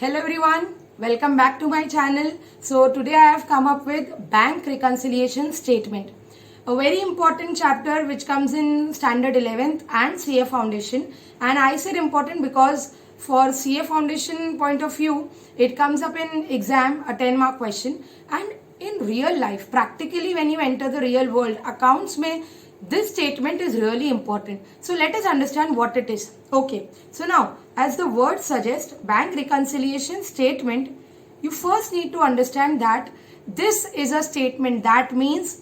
Hello everyone, welcome back to my channel. So today I have come up with bank reconciliation statement. A very important chapter which comes in standard 11th and CA foundation, and I said important because for CA foundation point of view it comes up in exam, a 10-mark question, and in real life practically when you enter the real world accounts mein this statement is really important. So let us understand what it is. Okay, so now as the word suggests, bank reconciliation statement, you first need to understand that this is a statement. That means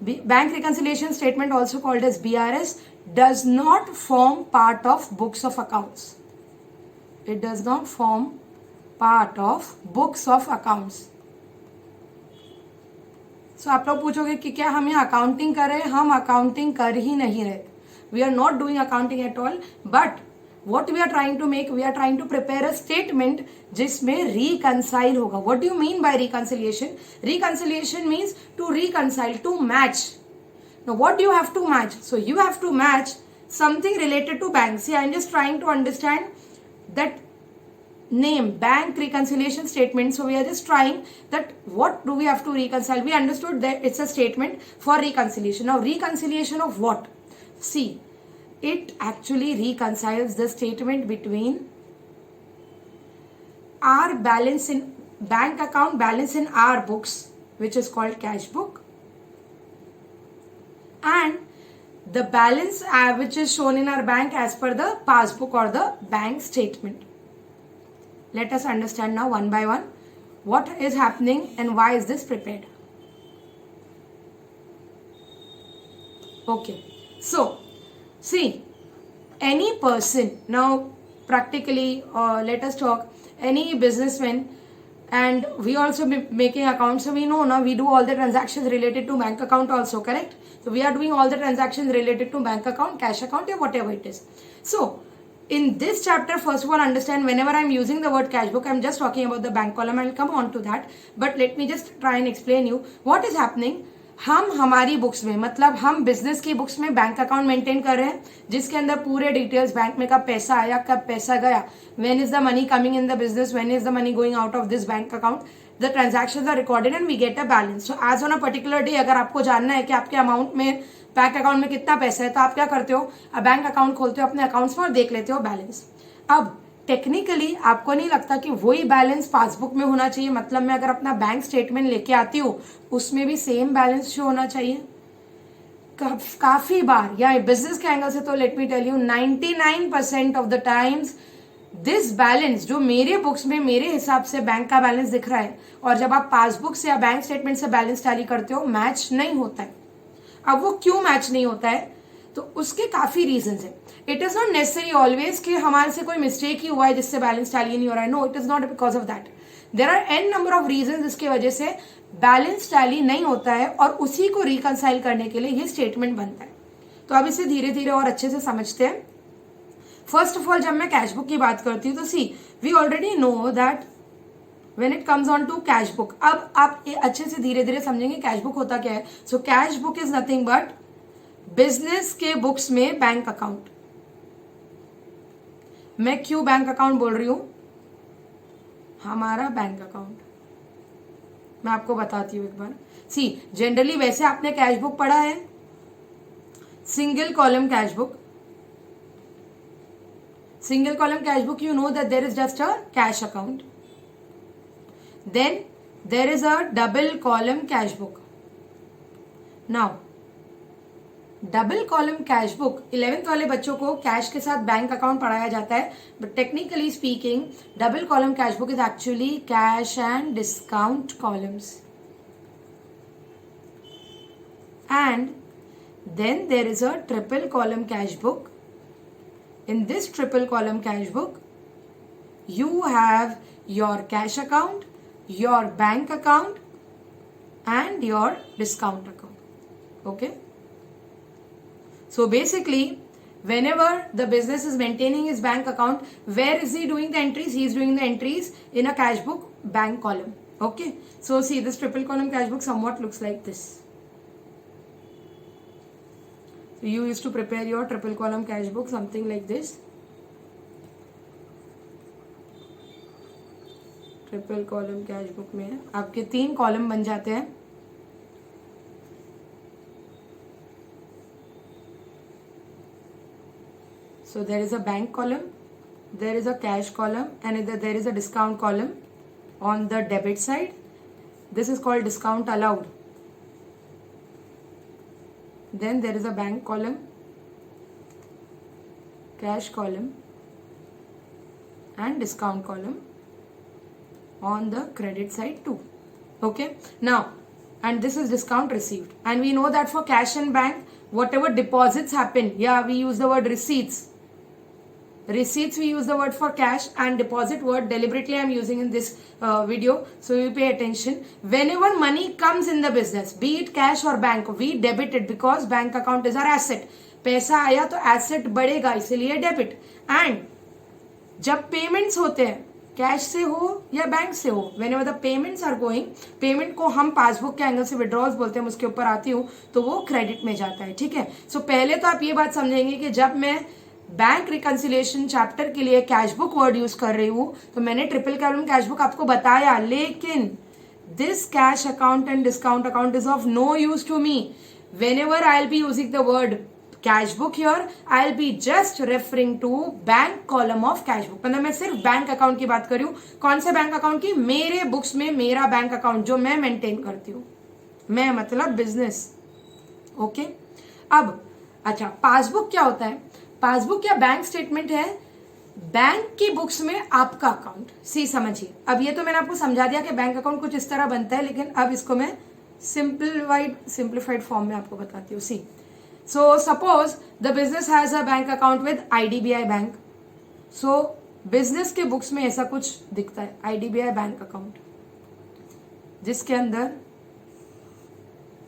bank reconciliation statement, also called as BRS, does not form part of books of accounts. It does not form part of books of accounts. सो आप लोग पूछोगे कि क्या हम यहाँ accounting कर रहे हैं? हम अकाउंटिंग कर ही नहीं रहे. We are not doing accounting at all, but what we are trying to make, we are trying to prepare a statement जिसमें reconcile होगा. What do you mean by reconciliation? Reconciliation means to reconcile, to match. Now what do you have to match? So you have to match something related to bank. See, I am just trying to understand that name, bank reconciliation statement. So we are just trying that what do we have to reconcile. We understood that it's a statement for reconciliation. Now reconciliation of what? See, it actually reconciles the statement between our balance in bank account, balance in our books, which is called cash book, and the balance which is shown in our bank as per the passbook or the bank statement. Let us understand now one by one what is happening and why is this prepared. Okay, so see, any person, now practically let us talk, any businessman, and we also be making accounts, so we know now we do all the transactions related to bank account also, correct? So we are doing all the transactions related to bank account, cash account, or whatever it is. So in this chapter, first of all, understand whenever I am using the word cash book, I am just talking about the bank column. I will come on to that, but let me just try and explain you what is happening. हम हमारी books में, मतलब हम business की books में bank account maintain कर रहे हैं जिसके अंदर पूरे डिटेल्स बैंक में कब पैसा आया, कब पैसा गया, when is the money coming in the business, when is the money going out of this bank account, the transactions are recorded and we get a balance. So as on a particular day अगर आपको जानना है कि आपके amount में bank account में कितना पैसा है तो आप क्या करते हो, बैंक अकाउंट खोलते हो अपने अकाउंट्स में और देख लेते हो बैलेंस. अब टेक्निकली आपको नहीं लगता कि वही बैलेंस पासबुक में होना चाहिए? मतलब मैं अगर अपना बैंक स्टेटमेंट लेके आती हूँ उसमें भी सेम बैलेंस शो होना चाहिए. काफी बार, या बिजनेस के एंगल से तो let me tell you 99% of the times this balance जो मेरे बुक्स में मेरे हिसाब से बैंक का बैलेंस दिख रहा है और जब आप पासबुक से या बैंक स्टेटमेंट से बैलेंस टैली करते हो मैच नहीं होता है. अब वो क्यों मैच नहीं होता है? तो उसके काफी रीजंस है. It is not necessary always कि हमारे से कोई मिस्टेक ही हुआ है जिससे बैलेंस टैली नहीं हो रहा है. No, it is not because of that. There are N number of reasons जिसकी वजह से बैलेंस टैली नहीं होता है और उसी को रिकंसाइल करने के लिए ये स्टेटमेंट बनता है. तो अब इसे धीरे धीरे और अच्छे से समझते हैं. फर्स्ट ऑफ ऑल जब मैं कैश बुक की बात करती हूँ तो see, we already know that when it comes on to cash book, अब आप अच्छे से धीरे धीरे समझेंगे कैश बुक होता क्या है. So cash book is nothing but business के बुक्स में बैंक अकाउंट. मैं क्यों बैंक अकाउंट बोल रही हूं? हमारा बैंक अकाउंट मैं आपको बताती हूं एक बार. सी, जनरली वैसे आपने कैश बुक पढ़ा है, single column cash book. Single column cash book, you know that there is just a cash account. Then there is a double column cash book. Now double column cash book 11th वाले बच्चों को cash के साथ bank account पढ़ाया जाता है, but technically speaking double column cash book is actually cash and discount columns. And then there is a triple column cash book. In this triple column cash book you have your cash account, your bank account and your discount account. Okay, so basically whenever the business is maintaining his bank account, where is he doing the entries? He is doing the entries in a cash book bank column. Okay, so see, this triple column cash book somewhat looks like this. So you used to prepare your triple column cash book something like this. Triple column cash book में है, आपके 3 column बन जाते हैं. So there is a bank column, there is a cash column, and there is a discount column on the debit side. This is called discount allowed. Then there is a bank column, cash column, and discount column on the credit side too. Okay, now, and this is discount received, and we know that for cash and bank, whatever deposits happen, yeah, we use the word receipts. Receipts we use the word for cash, and deposit word deliberately I am using in this video, so you pay attention. Whenever money comes in the business, be it cash or bank, we debit it because bank account is our asset. पैसा आया तो asset बढ़ेगा, इसीलिए debit. And जब payments होते हैं, cash से हो या बैंक से हो, whenever the payments are going, payment को हम पासबुक के एंगल से विड्रॉल्स बोलते हैं, उसके ऊपर आती हूँ तो वो क्रेडिट में जाता है. ठीक है, सो पहले तो आप ये बात समझेंगे कि जब मैं बैंक रिकंसिलिएशन चैप्टर के लिए कैश बुक वर्ड यूज कर रही हूं तो मैंने ट्रिपल कॉलम कैश बुक आपको बताया, लेकिन this cash account and discount account is of no use to me. whenever I'll be using the word cash book here, I'll be just referring to bank column of cash book. मतलब मैं सिर्फ bank account की बात कर रही हूँ. कौन से बैंक अकाउंट की? मेरे बुक्स में मेरा बैंक अकाउंट जो मैं मेंटेन करती हूँ. मैं मतलब बिजनेस. ओके, अब अच्छा, पासबुक क्या होता है? पासबुक या बैंक स्टेटमेंट है बैंक की बुक्स में आपका अकाउंट. सी समझिए, अब ये तो मैंने आपको समझा दिया कि बैंक अकाउंट कुछ इस तरह बनता है, लेकिन अब इसको मैं सिंप्लीफाइड फॉर्म में आपको बताती हूँ. See, so suppose the business has a bank account with IDBI bank. So business के बुक्स में ऐसा कुछ दिखता है, IDBI बैंक अकाउंट, जिसके अंदर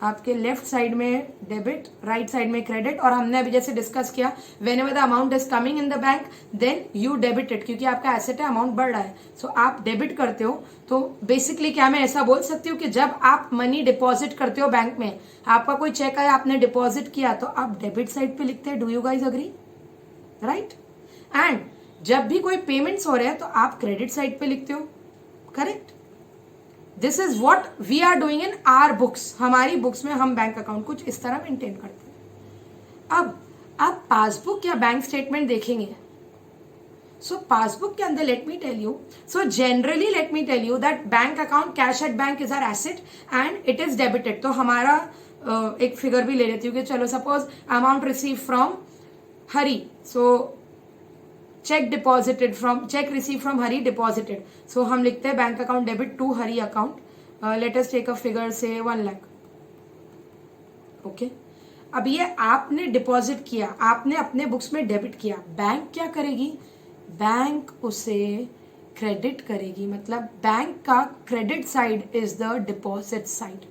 आपके लेफ्ट साइड में डेबिट, राइट साइड में क्रेडिट. और हमने अभी जैसे डिस्कस किया, whenever the amount is coming in the bank then you debit it, क्योंकि आपका एसेट है, अमाउंट बढ़ रहा है, सो आप डेबिट करते हो. तो बेसिकली क्या मैं ऐसा बोल सकती हूँ कि जब आप मनी डिपॉजिट करते हो बैंक में, आपका कोई चेक आया, आपने डिपॉजिट किया, तो आप डेबिट साइड पे लिखते हैं. Do you guys agree? Right. And जब भी कोई पेमेंट्स हो रहे हैं तो आप क्रेडिट साइड पे लिखते हो. Correct. This is what we are doing in our books. हमारी बुक्स में हम बैंक अकाउंट कुछ इस तरह मेंटेन करते हैं. अब आप पासबुक या बैंक स्टेटमेंट देखेंगे. सो पासबुक के अंदर let me tell you, so generally let me tell you that bank account cash at bank is our asset and it is debited. तो हमारा एक फिगर भी ले लेती हूँ कि चलो suppose amount receive from Hari, so cheque deposited from, cheque receive from Hari deposited. So हम लिखते हैं bank account debit to Hari account. Let us take a figure say 1 lakh. Okay, अब ये आपने डिपॉजिट किया, आपने अपने बुक्स में डेबिट किया. बैंक क्या करेगी? बैंक उसे क्रेडिट करेगी. मतलब बैंक का credit side is the deposit side.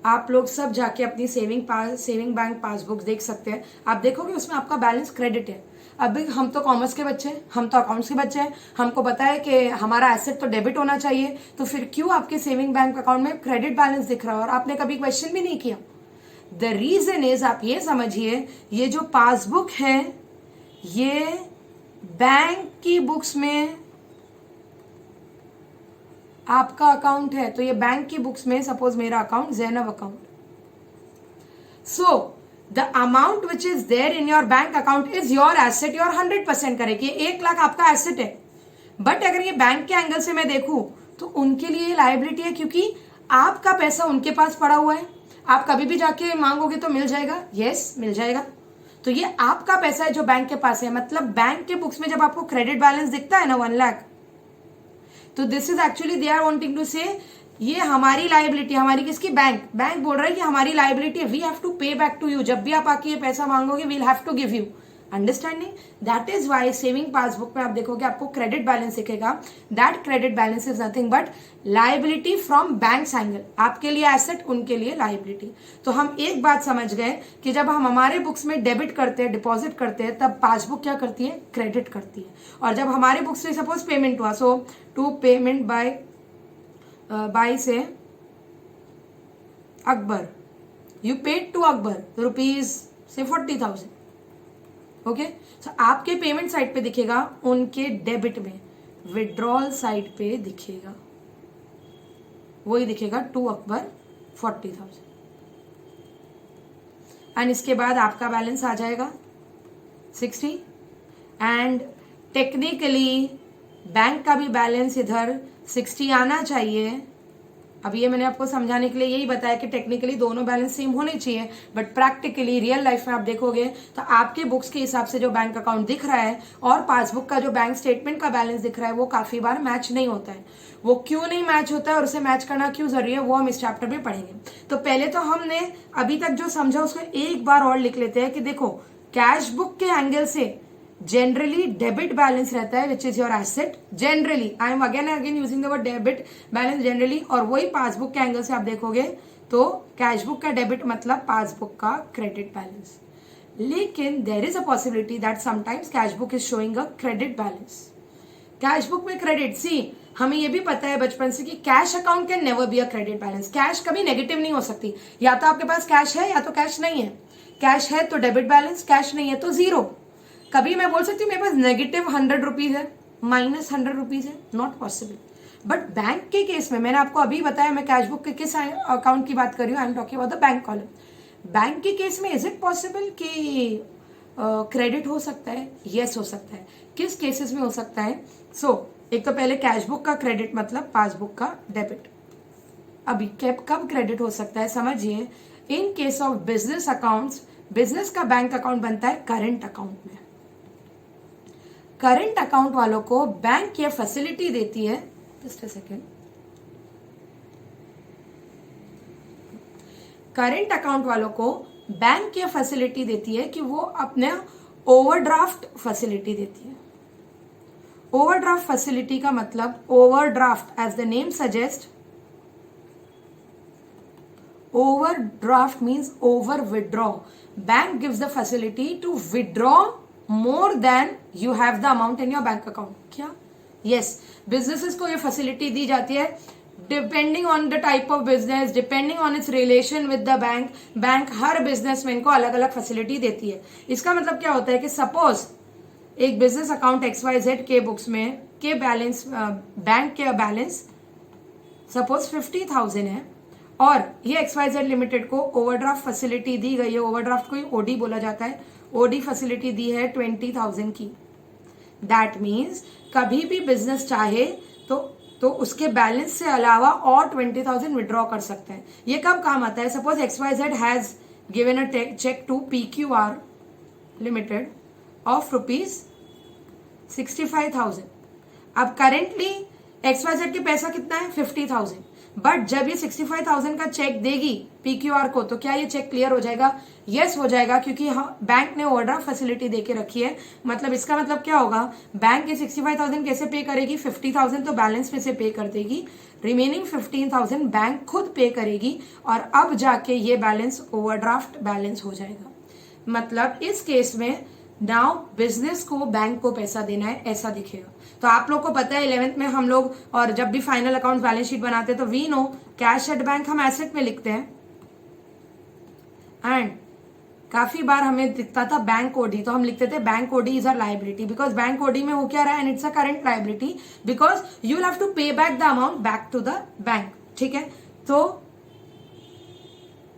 आप लोग सब जाके अपनी सेविंग बैंक पासबुक देख सकते हैं. आप देखोगे उसमें आपका बैलेंस क्रेडिट है. अभी हम तो कॉमर्स के बच्चे हैं, हम तो अकाउंट्स के बच्चे हैं, हमको पता है कि हमारा एसेट तो डेबिट होना चाहिए, तो फिर क्यों आपके सेविंग बैंक अकाउंट में क्रेडिट बैलेंस दिख रहा है और आपने कभी क्वेश्चन भी नहीं किया? द रीजन इज, आप ये समझिए, ये जो पासबुक है ये बैंक की बुक्स में आपका अकाउंट है. तो ये बैंक की बुक्स में, सपोज मेरा account Zainab account, so the amount which is there in your bank account is your asset. Your 100% correct. ये 1 लाख आपका एसेट है. बट अगर ये बैंक के एंगल से मैं देखूं तो उनके लिए लायबिलिटी है, क्योंकि आपका पैसा उनके पास पड़ा हुआ है. आप कभी भी जाके मांगोगे तो मिल जाएगा. यस, मिल जाएगा. तो ये आपका पैसा है जो बैंक के पास है. मतलब बैंक के बुक्स में जब आपको क्रेडिट बैलेंस दिखता है ना 1 लाख, तो this is actually they are wanting to say ये हमारी लायबिलिटी, हमारी किसकी? बैंक बोल रहा है कि हमारी लायबिलिटी है, we have to pay back to you. जब भी आप आके ये पैसा मांगोगे we'll have to give you. Understanding? That is why saving passbook में आप देखोगे आपको क्रेडिट बैलेंस दिखेगा. That credit balance is nothing but liability from bank angle. आपके लिए एसेट, उनके लिए लायबिलिटी. तो हम एक बात समझ गए कि जब हम हमारे बुक्स में डेबिट करते हैं, डिपॉजिट करते हैं, तब पासबुक क्या करती है? क्रेडिट करती है. और जब हमारे बुक्स में सपोज पेमेंट हुआ, सो to payment by say Akbar, you paid to Akbar rupees say 40,000. Okay, सो आपके पेमेंट साइड पे दिखेगा उनके डेबिट में विड्रॉल साइड पे दिखेगा, वही दिखेगा 2 अक्टूबर 40,000। एंड इसके बाद आपका बैलेंस आ जाएगा 60। एंड टेक्निकली बैंक का भी बैलेंस इधर 60 आना चाहिए। अब ये मैंने आपको समझाने के लिए यही बताया कि टेक्निकली दोनों बैलेंस सेम होने चाहिए, बट प्रैक्टिकली रियल लाइफ में आप देखोगे तो आपके बुक्स के हिसाब से जो बैंक अकाउंट दिख रहा है और पासबुक का जो बैंक स्टेटमेंट का बैलेंस दिख रहा है वो काफी बार मैच नहीं होता है। वो क्यों नहीं मैच होता है और उसे मैच करना क्यों जरूरी है वो हम इस चैप्टर में पढ़ेंगे। तो पहले तो हमने अभी तक जो समझा उसको एक बार और लिख लेते हैं कि देखो, कैश बुक के एंगल से जनरली डेबिट बैलेंस रहता है which is your asset. Generally, I am again again using the word debit balance generally. और वही पासबुक के एंगल से आप देखोगे तो कैश बुक का डेबिट मतलब पासबुक का क्रेडिट बैलेंस। लेकिन देर is a possibility that sometimes cash book is showing a credit balance. Cash book में क्रेडिट, सी हमें ये भी पता है बचपन से कि cash account can never be a credit balance. Cash कभी नेगेटिव नहीं हो सकती, या तो आपके पास कैश है या तो कैश नहीं है। कैश है तो डेबिट बैलेंस, कैश नहीं है तो जीरो। कभी मैं बोल सकती हूँ मेरे पास नेगेटिव 100 रुपीज है, माइनस 100 रुपीज है, नॉट पॉसिबल। बट बैंक के केस में मैंने आपको अभी बताया, मैं कैश बुक के किस अकाउंट की बात कर रही हूँ, I am talking about the bank column. Bank के केस में इज इट पॉसिबल कि क्रेडिट हो सकता है? यस, हो सकता है। किस केसेस में हो सकता है? एक तो पहले कैश बुक का क्रेडिट मतलब पासबुक का डेबिट। अभी कब क्रेडिट हो सकता है समझिए। इन case of business accounts, business का बैंक अकाउंट बनता है करंट अकाउंट में। करंट अकाउंट वालों को बैंक ये फैसिलिटी देती है, just a second, current account वालों को बैंक ये फैसिलिटी देती है कि वो अपने ओवरड्राफ्ट फैसिलिटी देती है। ओवरड्राफ्ट फैसिलिटी का मतलब, overdraft as the name suggest, overdraft means over withdraw. Bank gives the facility to withdraw more than you have the amount in your bank account। क्या? yes, businesses को ये facility दी जाती है depending on the type of business, depending on its relation with the bank। Bank her businessman को अलग अलग facility देती है। इसका मतलब क्या होता है कि suppose एक business account XYZ के books में के बैलेंस, बैंक के बैलेंस suppose 50,000 है और ये XYZ लिमिटेड को ओवरड्राफ्ट फैसिलिटी दी गई है। ओवरड्राफ्ट को ओडी बोला जाता है। ओडी फैसिलिटी दी है 20,000 की। दैट मीन्स कभी भी बिजनेस चाहे तो उसके बैलेंस से अलावा और 20,000 विड्रॉ कर सकते हैं। ये कब काम आता है? Suppose XYZ has given a cheque to PQR limited of rupees 65,000। अब करेंटली XYZ के पैसा कितना है? 50,000। बट जब ये 65,000 का चेक देगी PQR को तो क्या ये चेक क्लियर हो जाएगा? यस हो जाएगा, क्योंकि बैंक ने ओवरड्राफ्ट फैसिलिटी देके रखी है। मतलब इसका मतलब क्या होगा? बैंक ये 65,000 कैसे पे करेगी? 50,000 तो बैलेंस में से पे कर देगी, रिमेनिंग 15,000 बैंक खुद पे करेगी और अब जाके ये बैलेंस ओवरड्राफ्ट बैलेंस हो जाएगा। मतलब इस केस में नाउ बिजनेस को बैंक को पैसा देना है, ऐसा दिखेगा। तो आप लोग को पता है 11th में हम लोग और जब भी फाइनल अकाउंट बैलेंस शीट बनाते हैं तो we know cash at bank हम एसेट में लिखते हैं एंड काफी बार हमें दिखता था बैंक ओडी, तो हम लिखते थे bank OD is a liability because bank OD में हो क्या रहा है and it's a current liability because you will have to pay back the amount back to the bank. ठीक है, तो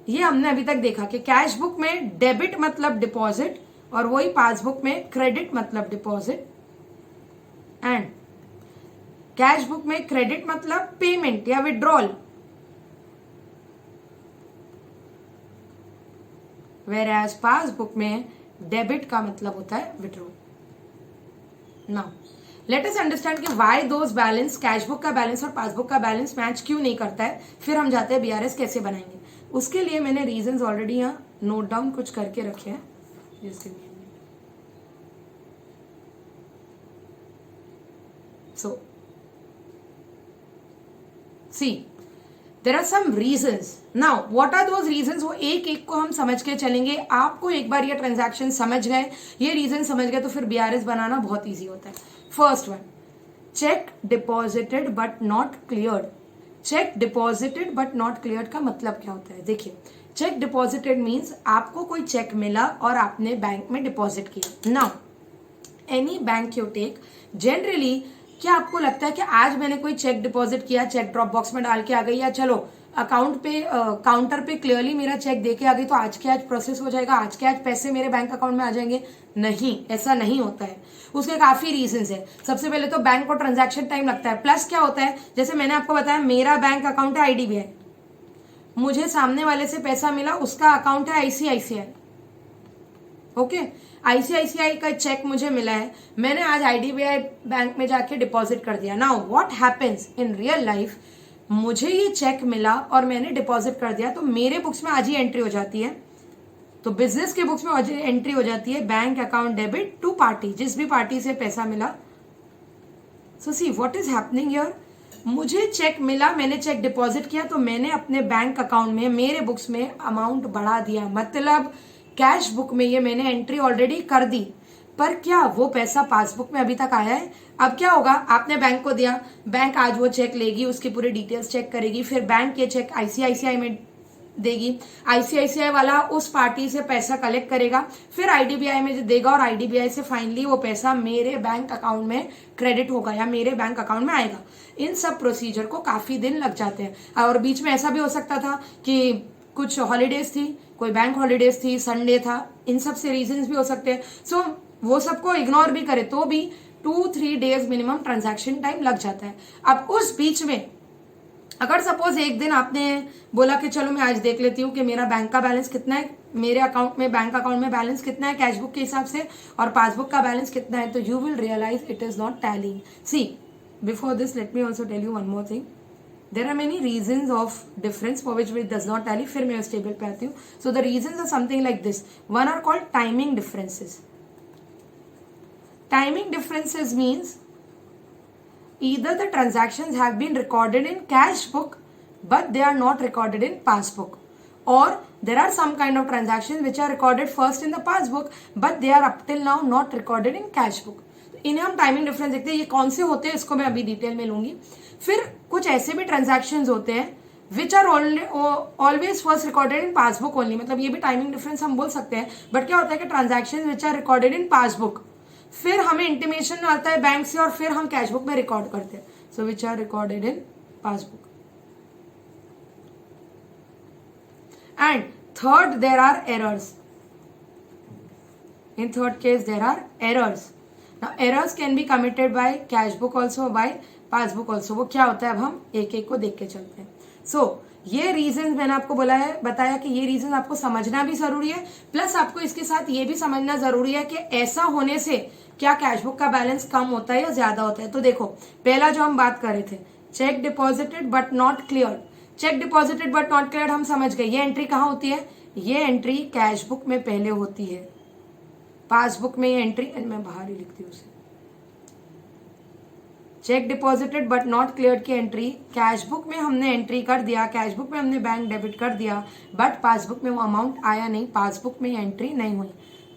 ये हमने अभी तक देखा कि कैश बुक में डेबिट मतलब डिपॉजिट और वही पासबुक में क्रेडिट मतलब डिपॉजिट एंड कैश बुक में क्रेडिट मतलब पेमेंट या विड्रॉल, वेर एज पासबुक में डेबिट का मतलब होता है withdrawal. Now let us understand कि why those balance, cash book का बैलेंस और पासबुक का बैलेंस मैच क्यों नहीं करता है। फिर हम जाते हैं BRS कैसे बनाएंगे। उसके लिए मैंने रीजंस ऑलरेडी यहाँ नोट डाउन कुछ करके रखे हैं। So, see, there are some reasons. Now, what are those reasons? वो एक एक को हम समझ के चलेंगे। आपको एक बार ये ट्रांजैक्शन समझ गए, ये रीजन समझ गए तो फिर BRS बनाना बहुत इजी होता है। First one, check deposited but not cleared. Check deposited but not cleared का मतलब क्या होता है? देखिए, चेक डिपॉजिटेड मीन्स आपको कोई चेक मिला और आपने बैंक में डिपॉजिट किया। Now any bank you take, generally क्या आपको लगता है कि आज मैंने कोई चेक डिपॉजिट किया, चेक ड्रॉप बॉक्स में डाल के आ गई, या चलो अकाउंट पे काउंटर पे क्लियरली मेरा चेक दे के आ गई तो आज के आज प्रोसेस हो जाएगा, आज के आज पैसे मेरे बैंक अकाउंट में आ जाएंगे? नहीं, ऐसा नहीं होता है। उसके काफी रीजंस है। सबसे पहले तो बैंक को ट्रांजैक्शन टाइम लगता है, प्लस क्या होता है, जैसे मैंने आपको बताया मेरा बैंक अकाउंट है आईडीबीआई, मुझे सामने वाले से पैसा मिला, उसका अकाउंट है आईसीआईसीआई। ओके, आईसीआईसीआई का चेक मुझे मिला है, मैंने आज आईडीबीआई बैंक में जाके डिपॉजिट कर दिया। Now what happens in real life, मुझे ये चेक मिला और मैंने डिपॉजिट कर दिया, तो मेरे बुक्स में आज ही एंट्री हो जाती है, तो बिजनेस के बुक्स में आज एंट्री हो जाती है bank account debit to party, जिस भी पार्टी से पैसा मिला। So see what is happening here, मुझे चेक मिला, मैंने चेक डिपॉजिट किया, तो मैंने अपने बैंक अकाउंट में मेरे बुक्स में अमाउंट बढ़ा दिया, मतलब कैश बुक में ये मैंने एंट्री ऑलरेडी कर दी। पर क्या वो पैसा पासबुक में अभी तक आया है? अब क्या होगा, आपने बैंक को दिया, बैंक आज वो चेक लेगी, उसकी पूरी डिटेल्स चेक करेगी, फिर बैंक ये चेक आईसीआईसीआई में देगी, आईसीआईसीआई वाला उस पार्टी से पैसा कलेक्ट करेगा, फिर आईडीबीआई में देगा, और आईडीबीआई से फाइनली वो पैसा मेरे बैंक अकाउंट में क्रेडिट होगा या मेरे बैंक अकाउंट में आएगा। इन सब प्रोसीजर को काफी दिन लग जाते हैं। और बीच में ऐसा भी हो सकता था कि कुछ हॉलीडेज थी, कोई बैंक हॉलीडेज थी, संडे था, इन सब से रीजंस भी हो सकते हैं। सो वो सबको इग्नोर भी करे तो भी 2-3 डेज मिनिमम ट्रांजैक्शन टाइम लग जाता है। अब उस बीच में अगर सपोज एक दिन आपने बोला कि चलो मैं आज देख लेती हूँ कि मेरा बैंक का बैलेंस कितना है, मेरे अकाउंट में बैंक अकाउंट में बैलेंस कितना है कैशबुक के हिसाब से, और पासबुक का बैलेंस कितना है, तो you will realise it is not tallying. See before this let me also tell you one more thing, there are many reasons of difference for which which does not tally. फिर मैं उस table पे आती हूँ। So the reasons are something like this. One are called timing differences. Timing differences means either the transactions have been recorded in cash book but they are not recorded in passbook, or there are some kind of transactions which are recorded first in the passbook but they are up till now not recorded in cash book. इन्हें हम timing difference देखते हैं। ये कौन से होते हैं इसको मैं अभी डिटेल में लूंगी। फिर कुछ ऐसे भी ट्रांजैक्शंस होते हैं which are always first recorded in passbook only, मतलब ये भी टाइमिंग डिफरेंस हम बोल सकते हैं। बट क्या होता है कि transactions which are recorded in passbook, फिर हमें इंटीमेशन आता है बैंक से और फिर हम कैशबुक में रिकॉर्ड करते हैं। So which are recorded in passbook. And third, there are errors. In third case there are errors. Now errors can be committed by cashbook also, by passbook also. वो क्या होता है अब हम एक एक को देख के चलते हैं। सो ये रीजन मैंने आपको बताया कि ये रीजन आपको समझना भी जरूरी है, प्लस आपको इसके साथ ये भी समझना जरूरी है कि ऐसा होने से क्या कैशबुक का बैलेंस कम होता है या ज्यादा होता है। तो देखो, पहला जो हम बात कर रहे थे, check deposited but not cleared. Check deposited but not cleared हम समझ गए, ये एंट्री कहाँ होती है? ये एंट्री कैशबुक में पहले होती है, पासबुक में ये एंट्री, मैं बाहर ही लिखती हूँ उसे। Check deposited but not cleared की एंट्री कैशबुक में हमने एंट्री कर दिया, कैशबुक में हमने बैंक डेबिट कर दिया, बट पासबुक में वो अमाउंट आया नहीं, पासबुक में एंट्री नहीं हुई।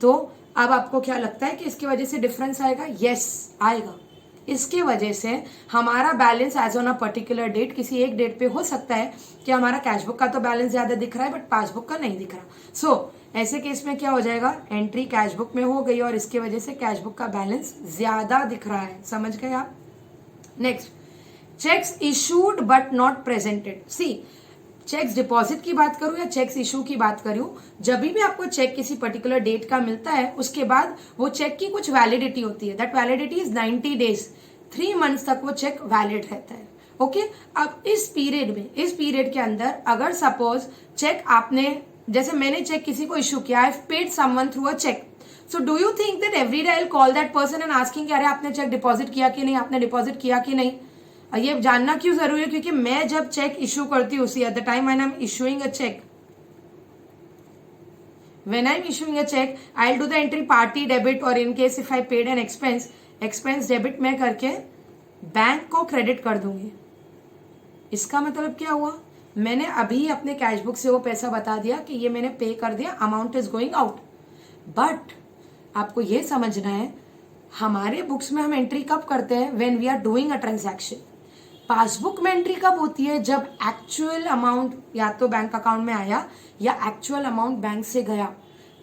तो अब आपको क्या लगता है कि इसकी वजह से डिफरेंस आएगा? यस, आएगा। इसके वजह से हमारा balance as on a particular date, किसी एक डेट पे हो सकता है कि हमारा कैशबुक का तो बैलेंस ज्यादा दिख रहा है बट पासबुक का नहीं दिख रहा। सो ऐसे केस में क्या हो जाएगा? एंट्री कैशबुक में हो गई और इसकी वजह से कैशबुक का बैलेंस ज्यादा दिख रहा है। समझ गए आप? Next, cheques issued but not presented. See, cheques deposit की बात करूं या चेक्स इशू की बात करूं, जब भी आपको चेक किसी पर्टिकुलर डेट का मिलता है उसके बाद वो चेक की कुछ वैलिडिटी होती है। That validity is 90 days, 3 months तक वो चेक वैलिड रहता है। ओके, अब इस पीरियड में, इस पीरियड के अंदर अगर सपोज चेक आपने, जैसे मैंने चेक किसी को इशू किया, I have paid someone through a cheque, so do you think that every day I will call that person and asking कि अरे आपने चेक डिपॉजिट किया कि नहीं, आपने डिपॉजिट किया कि नहीं? ये जानना क्यों जरूरी है? क्योंकि मैं जब चेक इशू करती हूँ, see at the time when I am issuing a cheque, when I'm issuing a check, I'll do the entry party debit, or in case if I paid an expense debit मैं करके bank को credit कर दूंगी। इसका मतलब क्या हुआ? मैंने अभी अपने कैशबुक से वो पैसा बता दिया कि ये मैंने पे कर दिया, amount is going out. But आपको ये समझना है, हमारे बुक्स में हम एंट्री कब करते हैं? When we are doing a transaction. Passbook में एंट्री कब होती है? जब एक्चुअल अमाउंट या तो बैंक अकाउंट में आया या एक्चुअल अमाउंट बैंक से गया।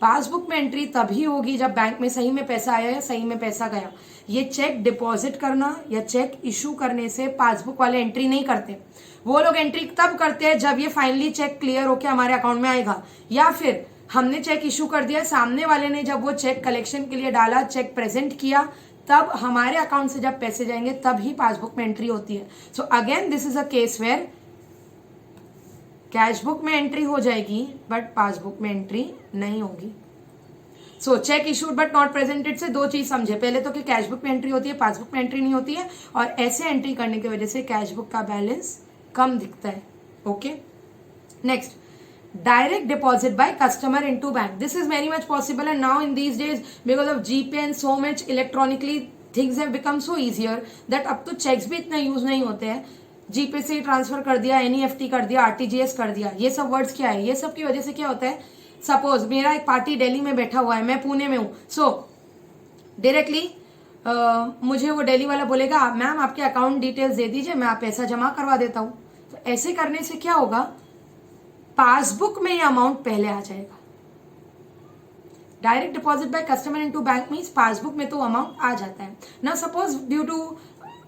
पासबुक में एंट्री तभी होगी जब बैंक में सही में पैसा आया या सही में पैसा गया। ये चेक डिपॉजिट करना या चेक इशू करने से पासबुक वाले एंट्री नहीं करते। वो लोग एंट्री तब करते हैं जब ये फाइनली चेक क्लियर होके हमारे अकाउंट में आएगा, या फिर हमने चेक इशू कर दिया, सामने वाले ने जब वो चेक कलेक्शन के लिए डाला, चेक प्रेजेंट किया, तब हमारे अकाउंट से जब पैसे जाएंगे तब ही पासबुक में एंट्री होती है। So again this is a case where cash book में एंट्री हो जाएगी बट पासबुक में एंट्री नहीं होगी। So cheque issued but not presented से दो चीज समझे, पहले तो कि कैश बुक में एंट्री होती है, पासबुक में एंट्री नहीं होती है, और ऐसे एंट्री करने की वजह से कैश बुक का बैलेंस कम दिखता है। Okay, next, direct deposit by customer into bank. This is very much possible, and now in these days because of GPay and so much electronically things have become so easier that अब तो checks भी इतना use नहीं होते हैं, जीपे से transfer कर दिया, एनईएफटी कर दिया, आरटीजीएस कर दिया। ये सब वर्ड्स क्या है, ये सब की वजह से क्या होता है, सपोज मेरा एक पार्टी दिल्ली में बैठा हुआ है, मैं पुणे में हूँ, सो डायरेक्टली मुझे वो दिल्ली वाला बोलेगा मैम आपके अकाउंट डिटेल्स दे दीजिए, मैं आप पैसा जमा करवा देता हूँ। तो ऐसे करने से क्या होगा, पासबुक में ये अमाउंट पहले आ जाएगा। Direct deposit by customer into bank means passbook में तो अमाउंट आ जाता है ना। Suppose due to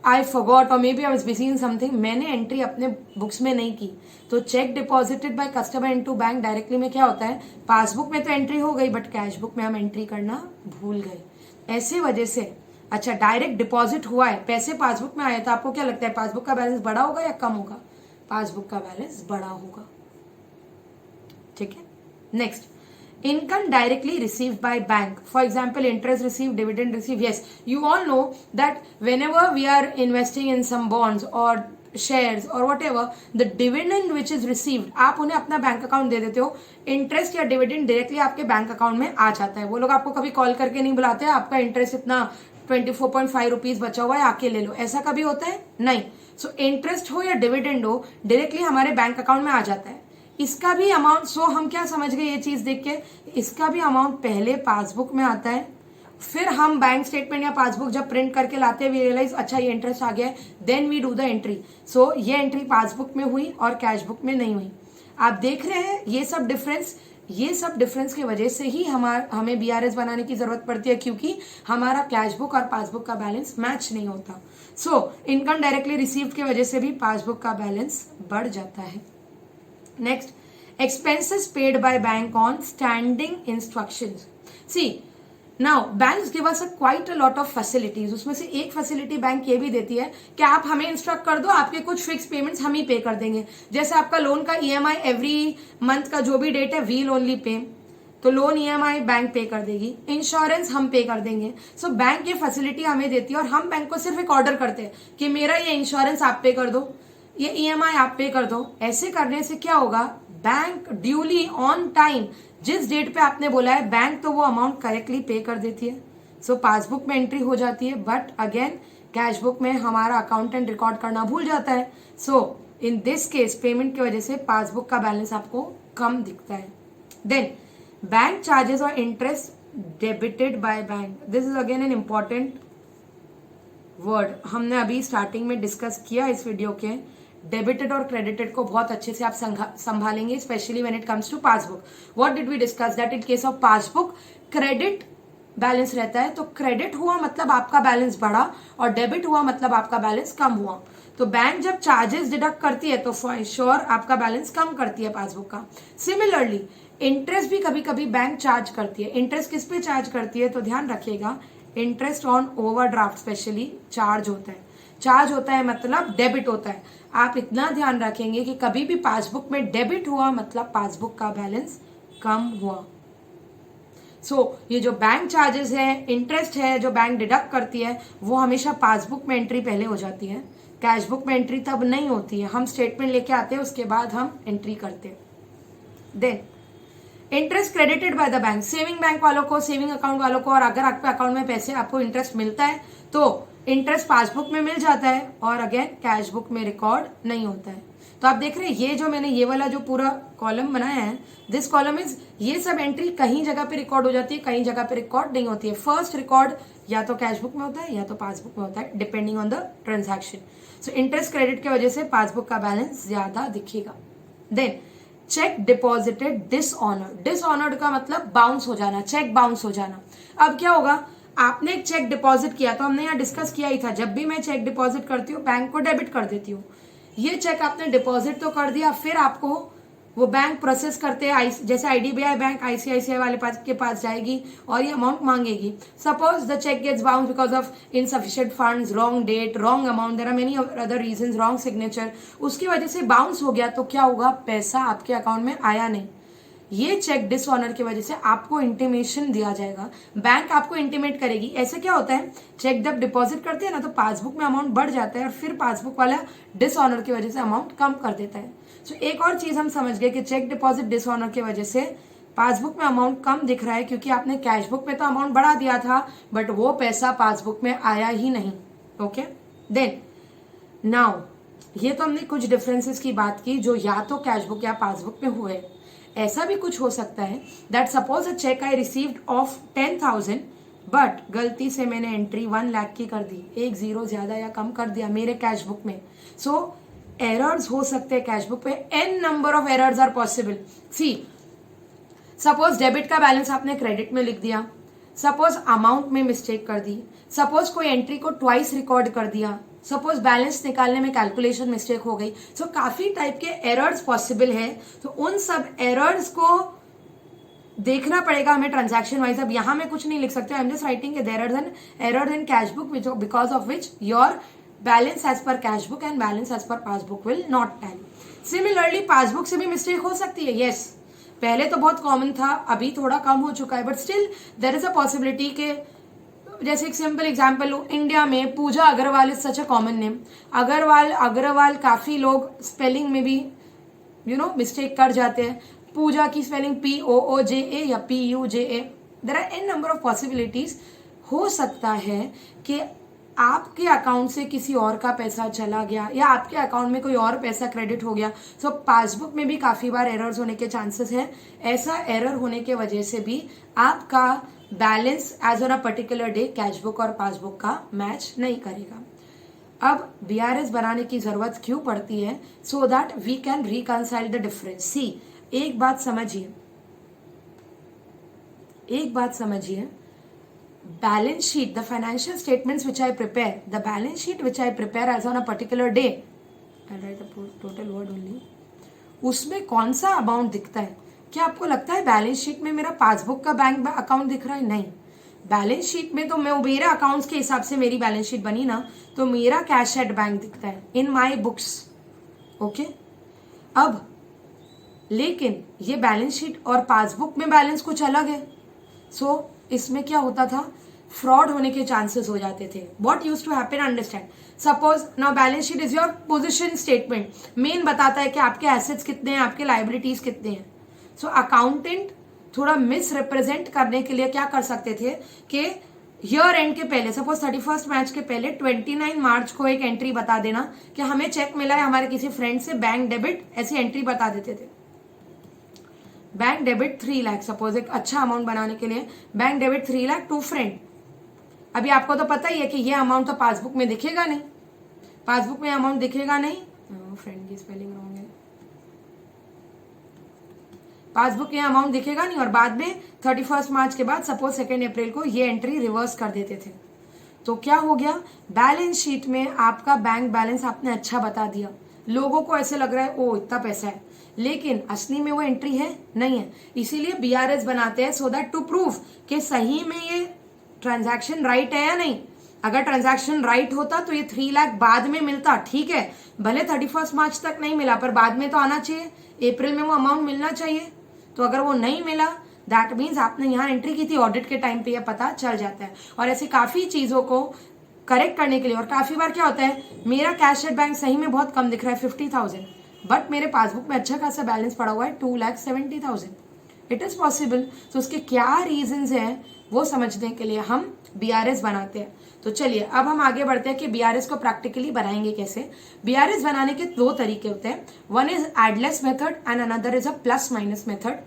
I forgot और may be I was busy in something, मैंने एंट्री अपने बुक्स में नहीं की, तो cheque deposited by customer into bank directly में क्या होता है, पासबुक में तो एंट्री हो गई बट कैश बुक में हम एंट्री करना भूल गए। ऐसे वजह से अच्छा डायरेक्ट डिपॉजिट हुआ है, पैसे पासबुक में आए, तो आपको क्या लगता है पासबुक का बैलेंस बड़ा होगा या कम होगा, पासबुक का बैलेंस बड़ा होगा। ठीक है, next, income directly received by bank, for example interest received, dividend received. Yes, you all know that whenever we are investing in some bonds or shares or whatever, the dividend which is received, आप उन्हें अपना bank account दे देते हो, interest या dividend directly आपके bank account में आ जाता है। वो लोग आपको कभी कॉल करके नहीं बुलाते हैं आपका इंटरेस्ट इतना 24.5 रुपीज बचा हुआ है आके ले लो, ऐसा कभी होता है नहीं। सो इंटरेस्ट हो या डिविडेंड हो डायरेक्टली हमारे बैंक अकाउंट में आ जाता है। इसका भी अमाउंट, सो हम क्या समझ गए ये चीज देख के, इसका भी अमाउंट पहले पासबुक में आता है, फिर हम बैंक स्टेटमेंट या पासबुक जब प्रिंट करके लाते हैं वी रियलाइज अच्छा ये इंटरेस्ट आ गया है, then we do the entry. So ये एंट्री पासबुक में हुई और कैश बुक में नहीं हुई। आप देख रहे हैं ये सब डिफरेंस की वजह से ही हमें बीआरएस बनाने की जरूरत पड़ती है, क्योंकि हमारा कैश बुक और पासबुक का बैलेंस मैच नहीं होता। सो इनकम डायरेक्टली रिसीव्ड की वजह से भी पासबुक का बैलेंस बढ़ जाता है। Next, expenses paid by bank on standing instructions. See, now banks give us quite a lot of facilities. उसमें से एक फैसिलिटी बैंक ये भी देती है कि आप हमें इंस्ट्रक्ट कर दो, आपके कुछ फिक्स पेमेंट्स हम ही पे कर देंगे। जैसे आपका लोन का ईएमआई एवरी मंथ का जो भी डेट है वील ओनली पे, तो लोन ईएमआई बैंक पे कर देगी, इंश्योरेंस हम पे कर देंगे। सो बैंक ये फैसिलिटी हमें देती है और हम बैंक को सिर्फ एक ऑर्डर करते हैं कि मेरा ये इंश्योरेंस आप पे कर दो, ये ईएमआई आप पे कर दो। ऐसे करने से क्या होगा, बैंक ड्यूली ऑन टाइम जिस डेट पे आपने बोला है बैंक तो वो अमाउंट करेक्टली पे कर देती है। सो पासबुक में एंट्री हो जाती है बट अगेन कैश बुक में हमारा अकाउंटेंट रिकॉर्ड करना भूल जाता है। सो इन दिस केस पेमेंट की वजह से पासबुक का बैलेंस आपको कम दिखता है। देन बैंक चार्जेस और interest debited by bank, this is again an important word, हमने अभी स्टार्टिंग में डिस्कस किया इस वीडियो के। डेबिटेड और क्रेडिटेड को बहुत अच्छे से आप संभालेंगे, specially when it comes to passbook. What did we discuss, that in case of passbook credit balance रहता है, तो क्रेडिट हुआ मतलब आपका बैलेंस बढ़ा और डेबिट हुआ मतलब आपका बैलेंस कम हुआ। तो बैंक जब चार्जेस डिडक्ट करती है तो फॉर श्योर आपका बैलेंस कम करती है पासबुक का। सिमिलरली इंटरेस्ट भी कभी कभी बैंक चार्ज करती है। इंटरेस्ट किस पे चार्ज करती है, तो ध्यान रखिएगा, interest on overdraft specially charge होता है। चार्ज होता है मतलब डेबिट होता है। आप इतना ध्यान रखेंगे कि कभी भी पासबुक में डेबिट हुआ मतलब पासबुक का बैलेंस कम हुआ। सो ये जो बैंक चार्जेस है, इंटरेस्ट है जो बैंक डिडक्ट करती है, वो हमेशा पासबुक में एंट्री पहले हो जाती है, कैश बुक में एंट्री तब नहीं होती है। हम स्टेटमेंट लेके आते हैं उसके बाद हम एंट्री करते हैं। Then interest credited by the bank, saving bank वालों को, सेविंग अकाउंट वालों को, और अगर आपके अकाउंट में पैसे आपको इंटरेस्ट मिलता है तो इंटरेस्ट पासबुक में मिल जाता है और अगेन कैश बुक में रिकॉर्ड नहीं होता है। तो आप देख रहे हैं ये जो मैंने ये वाला जो पूरा कॉलम बनाया है, दिस कॉलम इज, ये सब एंट्री कहीं जगह पे रिकॉर्ड हो जाती है, कहीं जगह पे रिकॉर्ड नहीं होती है। फर्स्ट रिकॉर्ड या तो कैश बुक में होता है या तो पासबुक में होता है, depending on the transaction. So interest credit की वजह से पासबुक का बैलेंस ज्यादा दिखेगा। Then cheque deposited dishonoured. Dishonoured का मतलब बाउंस हो जाना, चेक बाउंस हो जाना। अब क्या होगा, आपने एक चेक डिपॉजिट किया, तो हमने यहाँ डिस्कस किया ही था, जब भी मैं चेक डिपॉजिट करती हूँ बैंक को डेबिट कर देती हूँ। ये चेक आपने डिपॉजिट तो कर दिया, फिर आपको वो बैंक प्रोसेस करते हैं, जैसे आईडीबीआई बैंक आईसीआईसीआई वाले के पास जाएगी और ये अमाउंट मांगेगी। Suppose the cheque gets bounce because of insufficient funds, wrong date, wrong amount, there are many other reasons, wrong signature, उसकी वजह से बाउंस हो गया, तो क्या होगा, पैसा आपके अकाउंट में आया नहीं। ये चेक डिसऑनर की वजह से आपको इंटीमेशन दिया जाएगा, बैंक आपको इंटीमेट करेगी। ऐसे क्या होता है, चेक जब डिपॉजिट करते हैं ना तो पासबुक में अमाउंट बढ़ जाता है और फिर पासबुक वाला डिसऑनर की वजह से अमाउंट कम कर देता है। सो एक और चीज हम समझ गए कि चेक डिपॉजिट डिसऑनर की वजह से पासबुक में अमाउंट कम दिख रहा है, क्योंकि आपने कैश बुक में तो अमाउंट बढ़ा दिया था बट वो पैसा पासबुक में आया ही नहीं। ओके, देन नाउ ये तो हमने कुछ डिफरेंसेस की बात की जो या तो कैश बुक या पासबुक में हुए। ऐसा भी कुछ हो सकता है that suppose a cheque I received of 10,000 but गलती से मैंने एंट्री 1 लाख की कर दी, एक जीरो ज्यादा या कम कर दिया मेरे कैश बुक में। सो एरर्स हो सकते हैं कैश बुक पे, an number of errors are possible. See suppose debit का बैलेंस आपने क्रेडिट में लिख दिया, सपोज अमाउंट में मिस्टेक कर दी, सपोज कोई एंट्री को ट्वाइस रिकॉर्ड कर दिया, सपोज बैलेंस निकालने में कैलकुलेशन मिस्टेक हो गई। सो काफी टाइप के एरर्स पॉसिबल है, तो उन सब एरर्स को देखना पड़ेगा हमें ट्रांजैक्शन वाइज। अब यहां मैं कुछ नहीं लिख सकते, I am just writing there are an error in cash book because of which your balance as per cash book and balance as per passbook will not tally. Similarly passbook से भी mistake हो सकती है, yes पहले तो बहुत common था, अभी थोड़ा कम हो चुका है, but still there is a possibility के जैसे एक सिंपल एग्जांपल लो, इंडिया में Pooja Agarwal is such a common name. Agarwal काफी लोग स्पेलिंग में भी मिस्टेक कर जाते हैं। पूजा की स्पेलिंग POOJA या PUJA। There are N number of possibilities. हो सकता है कि आपके अकाउंट से किसी और का पैसा चला गया या आपके अकाउंट में कोई और पैसा क्रेडिट हो गया। सो पासबुक में भी काफी बार एरर्स होने के चांसेस हैं। ऐसा एरर होने के वजह से भी आपका balance as on a particular day cash book और पासबुक का मैच नहीं करेगा। अब BRS बनाने की जरूरत क्यों पड़ती है? So that we can reconcile the difference. See एक बात समझिए, balance sheet, the financial statements which I prepare, the balance sheet which I prepare as on a particular day, I write the total word only, उसमें कौन सा amount दिखता है? क्या आपको लगता है बैलेंस शीट में मेरा पासबुक का बैंक अकाउंट दिख रहा है? नहीं, बैलेंस शीट में तो मैं मेरे अकाउंट्स के हिसाब से मेरी बैलेंस शीट बनी ना, तो मेरा कैश एट बैंक दिखता है इन माय बुक्स। ओके, अब लेकिन ये बैलेंस शीट और पासबुक में बैलेंस कुछ अलग है। सो इसमें क्या होता था, फ्रॉड होने के चांसेस हो जाते थे। What used to happen, understand, suppose now balance sheet is your position statement, main बताता है कि आपके एसेट्स कितने हैं, आपके लायबिलिटीज कितने हैं। सो अकाउंटेंट थोड़ा मिस रिप्रेजेंट करने के लिए क्या कर सकते थे कि ईयर एंड के पहले, सपोज 31 मार्च के पहले 29 मार्च को एक एंट्री बता देना कि हमें चेक मिला है हमारे किसी फ्रेंड से, बैंक डेबिट, ऐसी एंट्री बता देते थे। बैंक डेबिट 3 लाख, सपोज एक अच्छा अमाउंट बनाने के लिए bank debit 3 lakh to friend. अभी आपको तो पता ही है कि ये अमाउंट तो पासबुक में दिखेगा नहीं, पासबुक में अमाउंट दिखेगा नहीं, फ्रेंड की स्पेलिंग रॉन्ग है, पासबुक में अमाउंट दिखेगा नहीं, और बाद में 31 मार्च के बाद सपोज 2 अप्रैल को ये एंट्री रिवर्स कर देते थे। तो क्या हो गया, बैलेंस शीट में आपका बैंक बैलेंस आपने अच्छा बता दिया, लोगों को ऐसे लग रहा है ओ इतना पैसा है, लेकिन असली में वो एंट्री है नहीं है। इसीलिए BRS बनाते हैं सो दैट टू प्रूव कि सही में ये ट्रांजैक्शन राइट है या नहीं। अगर ट्रांजैक्शन राइट होता तो ये 3 लाख बाद में मिलता, ठीक है, भले 31 मार्च तक नहीं मिला पर बाद में तो आना चाहिए, अप्रैल में वो अमाउंट मिलना चाहिए। तो अगर वो नहीं मिला दैट मीन्स आपने यहाँ एंट्री की थी, ऑडिट के टाइम पे ये पता चल जाता है। और ऐसी काफी चीजों को करेक्ट करने के लिए, और काफी बार क्या होता है, मेरा कैश एट बैंक सही में बहुत कम दिख रहा है 50,000, बट मेरे पासबुक में अच्छा खासा बैलेंस पड़ा हुआ है 2,70,000, इट इज पॉसिबल। तो उसके क्या रीजंस हैं वो समझने के लिए हम BRS बनाते हैं। तो चलिए अब हम आगे बढ़ते हैं कि BRS को प्रैक्टिकली बनाएंगे कैसे। BRS बनाने के 2 तरीके होते हैं, one is add less method and another is a plus minus method.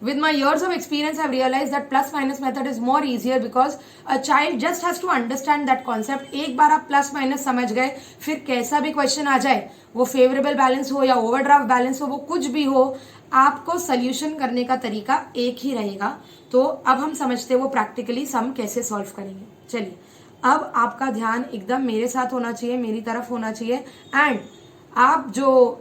with my years of experience I've realized that plus minus method is more easier because a child just has to understand that concept. एक बार आप plus minus समझ गए, फिर कैसा भी question आ जाए, वो favourable balance हो या ओवरड्राफ्ट बैलेंस हो, वो कुछ भी हो, आपको सोल्यूशन करने का तरीका एक ही रहेगा. तो अब हम समझते हैं वो प्रैक्टिकली सम कैसे सॉल्व करेंगे. चलिए, अब आपका ध्यान एकदम मेरे साथ होना चाहिए, मेरी तरफ होना चाहिए. एंड आप जो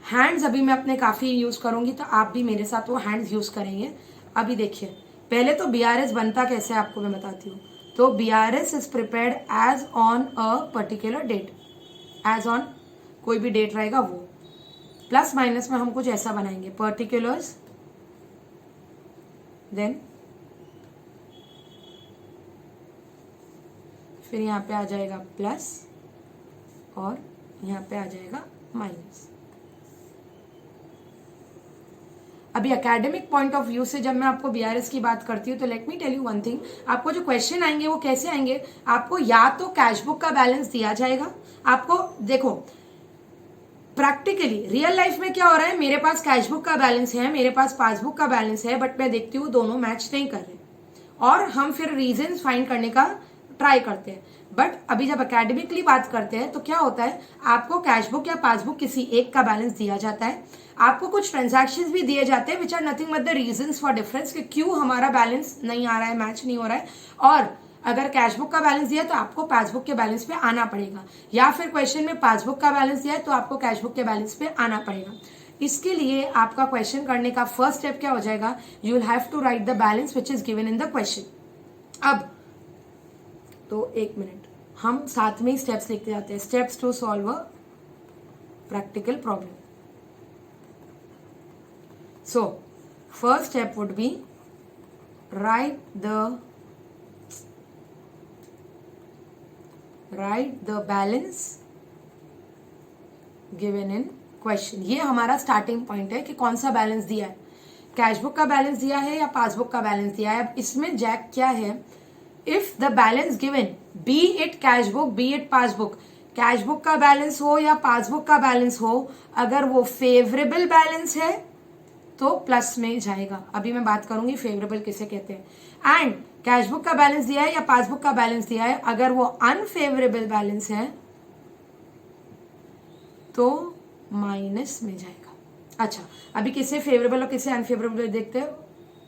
हैंड्स अभी मैं अपने काफ़ी यूज़ करूंगी, तो आप भी मेरे साथ वो हैंड्स यूज़ करेंगे. अभी देखिए, पहले तो BRS बनता कैसे आपको मैं बताती हूँ. तो BRS is prepared as on a particular date. As on कोई भी डेट रहेगा वो. प्लस माइनस में हम कुछ ऐसा बनाएंगे, पर्टिकुलर्स, देन फिर यहाँ पे आ जाएगा प्लस और यहाँ पे आ जाएगा माइनस. अभी एकेडमिक पॉइंट ऑफ व्यू से जब मैं आपको BRS की बात करती हूँ, तो let me tell you one thing. आपको जो क्वेश्चन आएंगे वो कैसे आएंगे, आपको या तो कैश बुक का बैलेंस दिया जाएगा. आपको देखो, प्रैक्टिकली रियल लाइफ में क्या हो रहा है, मेरे पास कैश बुक का बैलेंस है, मेरे पास पासबुक का बैलेंस है, बट मैं देखती हूँ दोनों मैच नहीं कर रहे, और हम फिर रीजन फाइंड करने का ट्राई करते हैं. बट अभी जब एकेडमिकली बात करते हैं तो क्या होता है, आपको कैश बुक या पासबुक किसी एक का बैलेंस दिया जाता है. आपको कुछ ट्रांजैक्शंस भी दिए जाते हैं which are nothing but the reasons for difference, कि क्यों हमारा बैलेंस नहीं आ रहा है, मैच नहीं हो रहा है. और अगर कैश बुक का बैलेंस दिया तो आपको पासबुक के बैलेंस पे आना पड़ेगा, या फिर क्वेश्चन में पासबुक का बैलेंस दिया है तो आपको कैश बुक के बैलेंस पे आना पड़ेगा. इसके लिए आपका क्वेश्चन करने का फर्स्ट स्टेप क्या हो जाएगा, you will have to write the balance which is given in the question. अब तो एक मिनट, हम साथ में ही स्टेप्स लिखते जाते हैं. Steps to solve a practical problem. So, first step would be write the balance given in question. ये हमारा स्टार्टिंग पॉइंट है कि कौन सा बैलेंस दिया है, कैश बुक का बैलेंस दिया है या पासबुक का बैलेंस दिया है. अब इसमें जैक क्या है, if the balance given B it cash book B it passbook, cash book का बैलेंस हो या पासबुक का बैलेंस हो, अगर वो फेवरेबल बैलेंस है तो प्लस में जाएगा. अभी मैं बात करूंगी फेवरेबल किसे कहते हैं. एंड कैश बुक का बैलेंस दिया है या पासबुक का बैलेंस दिया है, अगर वो अनफेवरेबल बैलेंस है तो माइनस में जाएगा. अच्छा, अभी किसे फेवरेबल और किसे अनफेवरेबल देखते हैं,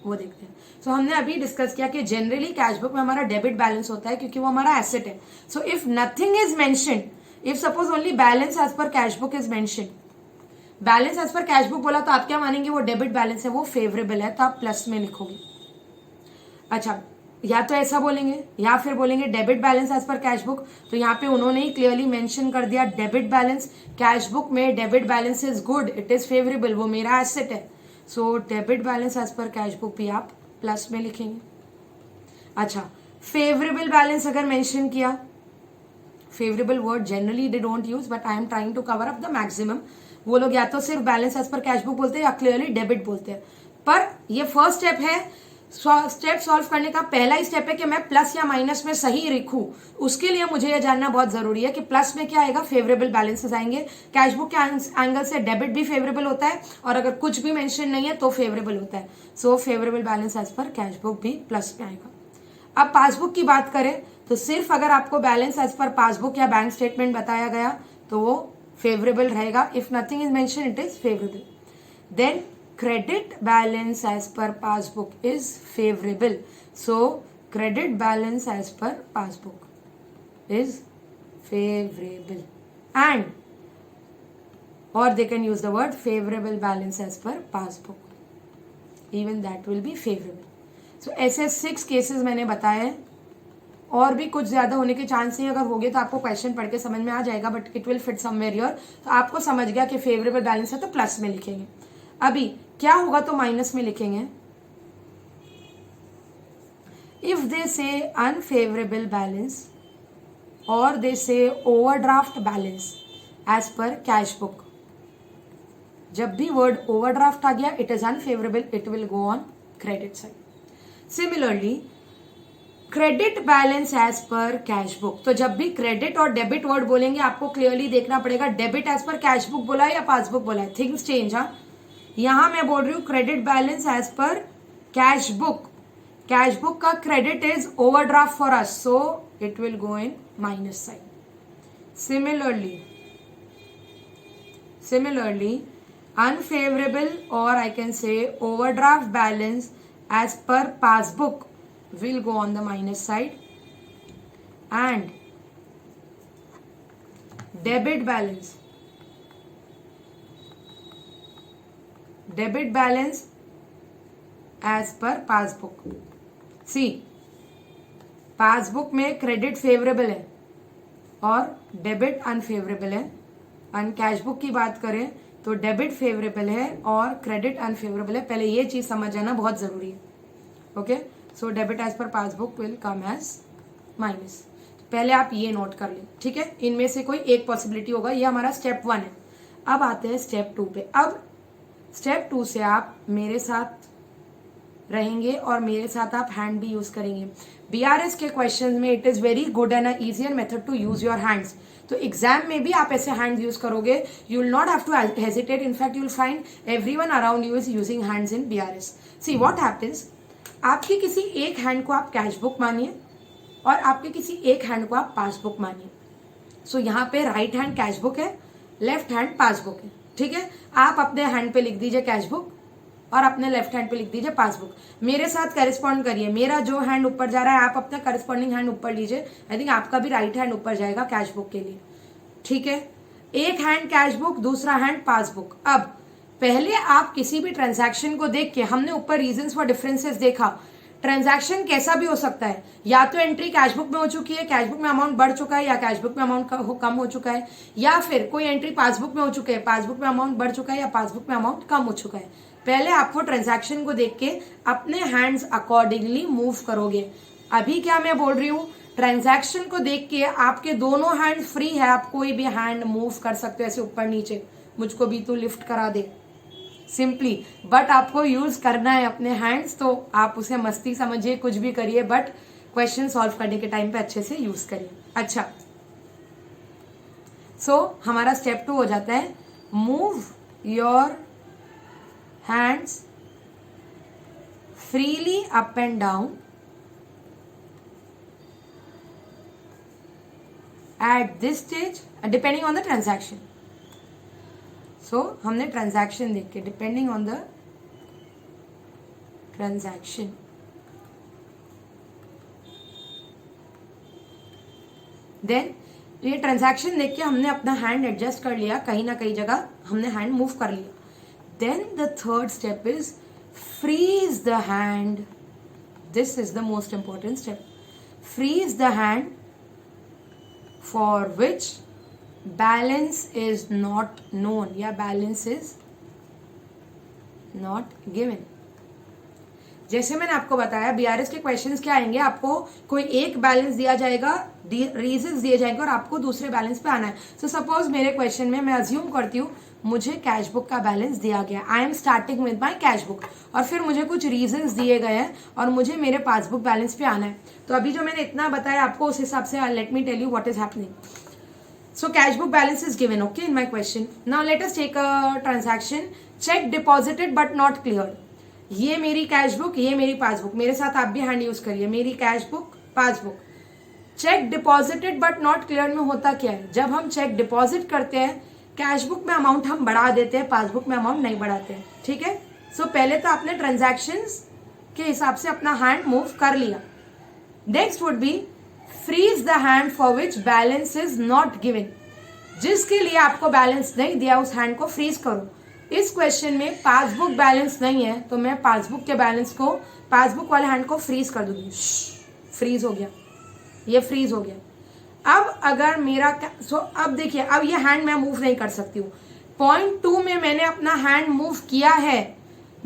वो देखते हैं. सो हमने अभी डिस्कस किया कि जनरली कैश बुक में हमारा डेबिट बैलेंस होता है क्योंकि वो हमारा एसेट है. So if nothing is mentioned, if suppose only balance as per cash book is mentioned, balance as per cash book बोला तो आप क्या मानेंगे, वो डेबिट बैलेंस है, वो फेवरेबल है, तो आप प्लस में लिखोगे. अच्छा, या तो ऐसा बोलेंगे या फिर बोलेंगे debit balance as per cash book. तो यहाँ पे उन्होंने ही क्लियरली मेंशन कर दिया डेबिट बैलेंस. कैश बुक में debit balance is good, it is favourable, वो मेरा एसेट है. So debit balance as per cash book भी आप प्लस में लिखेंगे. अच्छा, फेवरेबल बैलेंस अगर मेंशन किया, favourable word generally they don't use, but I am trying to cover up the maximum. वो लोग या तो सिर्फ balance as per cash book बोलते हैं या क्लियरली डेबिट बोलते हैं. पर ये फर्स्ट स्टेप है, स्टेप सॉल्व करने का पहला ही स्टेप है कि मैं प्लस या माइनस में सही लिखूं. उसके लिए मुझे यह जानना बहुत जरूरी है कि प्लस में क्या आएगा, फेवरेबल बैलेंसेस आएंगे. कैश बुक के एंगल से डेबिट भी फेवरेबल होता है, और अगर कुछ भी मेंशन नहीं है तो फेवरेबल होता है. So favourable balance as per cash book भी प्लस में आएगा. अब पासबुक की बात करें तो सिर्फ अगर आपको बैलेंस एज पर पासबुक या बैंक स्टेटमेंट बताया गया तो वो फेवरेबल रहेगा. If nothing is mention it is favourable. Then credit balance as per passbook is favorable. So credit balance as per passbook is favorable, and or they can use the word favorable balance as per passbook, even that will be favorable. So ऐसे 6 cases मैंने बताए, और भी कुछ ज्यादा होने के chance नहीं. अगर हो गए तो आपको क्वेश्चन पढ़ के समझ में आ जाएगा, but it will fit somewhere here. तो आपको समझ गया कि फेवरेबल बैलेंस है तो प्लस में लिखेंगे. अभी क्या होगा तो माइनस में लिखेंगे. इफ दे से अनफेवरेबल बैलेंस और they say overdraft balance as per cash book, जब भी वर्ड ओवरड्राफ्ट आ गया it is unfavourable, it will go on credit side. Similarly credit balance as per cash book, तो जब भी क्रेडिट और डेबिट वर्ड बोलेंगे आपको क्लियरली देखना पड़ेगा debit as per cash book बोला है या पासबुक बोला है. Things change. हाँ, यहां मैं बोल रही हूं credit balance as per cash book. Cash book का credit is overdraft for us, so it will go in minus side. Similarly, unfavorable, or I can say overdraft balance as per passbook will go on the minus side, and debit balance as per passbook. See, passbook में credit favourable है और debit unfavourable है. And cash book की बात करें तो debit favourable है और क्रेडिट अनफेवरेबल है. पहले ये चीज समझ जाना बहुत जरूरी है. Okay, so debit as per passbook will come as minus. पहले आप ये नोट कर लें, ठीक है. इनमें से कोई एक पॉसिबिलिटी होगा. ये हमारा स्टेप 1 है. अब आते हैं स्टेप 2 पे. अब स्टेप 2 से आप मेरे साथ रहेंगे और मेरे साथ आप हैंड भी यूज करेंगे. बीआरएस के क्वेश्चन में it is very good and easier method to use your hands. तो एग्जाम में भी आप ऐसे हैंड्स यूज करोगे. You will not have to hesitate. In fact you will find everyone around you is using hands in BRS. See what happens, आपकी किसी एक hand को आप कैश बुक मानिए और आपके किसी एक हैंड को आप पासबुक मानिए. सो यहाँ पे राइट हैंड कैश बुक है, लेफ्ट हैंड पासबुक है, ठीक है. आप अपने हैंड पे लिख दीजिए कैश बुक और अपने लेफ्ट हैंड पे लिख दीजिए पासबुक. मेरे साथ करेस्पॉन्ड करिए. मेरा जो हैंड ऊपर जा रहा है आप अपना करेस्पॉन्डिंग हैंड ऊपर लीजिए. आई थिंक आपका भी राइट हैंड ऊपर जाएगा कैश बुक के लिए, ठीक है. एक हैंड कैश बुक, दूसरा हैंड पासबुक. अब पहले आप किसी भी ट्रांजैक्शन को देख के, हमने ऊपर रीजंस फॉर डिफरेंसेस देखा. ट्रांजैक्शन कैसा भी हो सकता है. या तो एंट्री कैश बुक में हो चुकी है, कैश बुक में अमाउंट बढ़ चुका है, या कैश बुक में अमाउंट कम हो चुका है, या फिर कोई एंट्री पासबुक में हो चुकी है, पासबुक में अमाउंट बढ़ चुका है, या पासबुक में अमाउंट कम हो चुका है. पहले आपको ट्रांजैक्शन को देख के अपने हैंड्स अकॉर्डिंगली मूव करोगे. अभी क्या मैं बोल रही हूँ, ट्रांजैक्शन को देख के आपके दोनों हैंड फ्री है. आप कोई भी हैंड मूव कर सकते हो ऐसे ऊपर नीचे. मुझको भी तू लिफ्ट करा दे सिंपली. बट आपको यूज करना है अपने हैंड्स, तो आप उसे मस्ती समझिए, कुछ भी करिए, बट क्वेश्चन सॉल्व करने के टाइम पे अच्छे से यूज करिए. अच्छा, सो हमारा स्टेप 2 हो जाता है move your hands freely up and down at this stage depending on the transaction. So हमने transaction देख के depending on the transaction. Then ये transaction देख के हमने अपना hand adjust कर लिया. कहीं ना कहीं जगह हमने hand move कर लिया. Then the third step is freeze the hand. This is the most important step. Freeze the hand for which balance is not known, या balance is not given. जैसे मैंने आपको बताया बीआरएस के क्वेश्चंस क्या आएंगे, आपको कोई एक बैलेंस दिया जाएगा, रीजंस दिए जाएंगे और आपको दूसरे बैलेंस पे आना है. सो सपोज मेरे क्वेश्चन में मैं अज्यूम करती हूँ मुझे कैश बुक का बैलेंस दिया गया. I am starting with my cash book और फिर मुझे कुछ रीजंस दिए गए हैं और मुझे मेरे पासबुक बैलेंस पे आना है. तो अभी जो मैंने इतना बताया आपको उस हिसाब से let me tell you what is happening. So cash book balance is given, okay, in my question. Now let us take a transaction. Check deposited but not cleared. ये मेरी कैश बुक, ये मेरी पासबुक. मेरे साथ आप भी hand use करिए. मेरी cash book, passbook. Check deposited but not clear में होता क्या है, जब हम चेक डिपॉजिट करते हैं कैश बुक में अमाउंट हम बढ़ा देते हैं, पासबुक में अमाउंट नहीं बढ़ाते हैं, ठीक है. सो पहले तो आपने ट्रांजैक्शंस के हिसाब से अपना हैंड मूव कर लिया. Next would be freeze the hand for which balance is not given. जिसके लिए आपको बैलेंस नहीं दिया उस हैंड को फ्रीज करो. इस क्वेश्चन में पासबुक बैलेंस नहीं है तो मैं पासबुक के बैलेंस को, पासबुक वाले हैंड को फ्रीज कर दूंगी. फ्रीज हो गया, ये फ्रीज हो गया. अब अगर मेरा अब देखिए, अब ये हैंड मैं मूव नहीं कर सकती हूँ. पॉइंट 2 में मैंने अपना हैंड मूव किया है.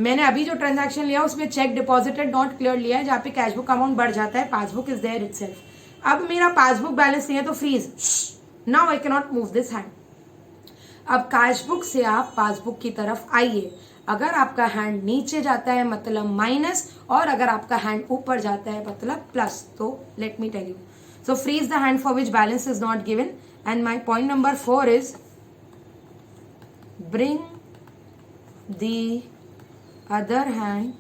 मैंने अभी जो ट्रांजैक्शन लिया उसमें चेक डिपॉजिटेड नॉट क्लियर लिया है, जहाँ पे कैश बुक अमाउंट बढ़ जाता है, पासबुक इज देयर इटसेल्फ. अब मेरा पासबुक बैलेंस नहीं है तो freeze. Now I can not move this hand. अब कैश बुक से आप पासबुक की तरफ आइए. अगर आपका हैंड नीचे जाता है मतलब माइनस, और अगर आपका हैंड ऊपर जाता है मतलब प्लस. तो let me tell you. So freeze the hand for which balance is not given. And my point number 4 is bring the other hand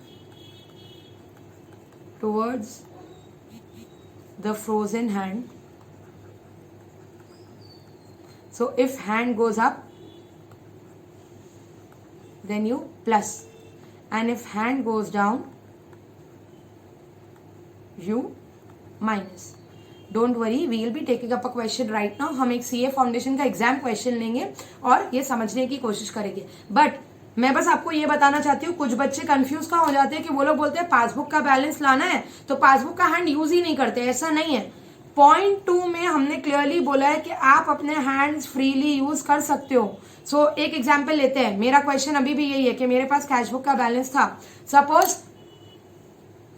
towards the frozen hand. So if hand goes up, then you plus, and if hand goes down, you minus. Don't worry, we will be taking up a question right now. हम एक CA foundation का exam question लेंगे और ये समझने की कोशिश करेंगे. बट मैं बस आपको ये बताना चाहती हूँ, कुछ बच्चे कंफ्यूज कहाँ हो जाते हैं कि वो लोग बोलते हैं पासबुक का बैलेंस लाना है तो पासबुक का हैंड यूज ही नहीं करते. ऐसा नहीं है. पॉइंट 2 में हमने क्लियरली बोला है कि आप अपने हैंड्स फ्रीली यूज कर सकते हो. सो एक एग्जाम्पल लेते हैं. मेरा क्वेश्चन अभी भी यही है कि मेरे पास कैशबुक का बैलेंस था.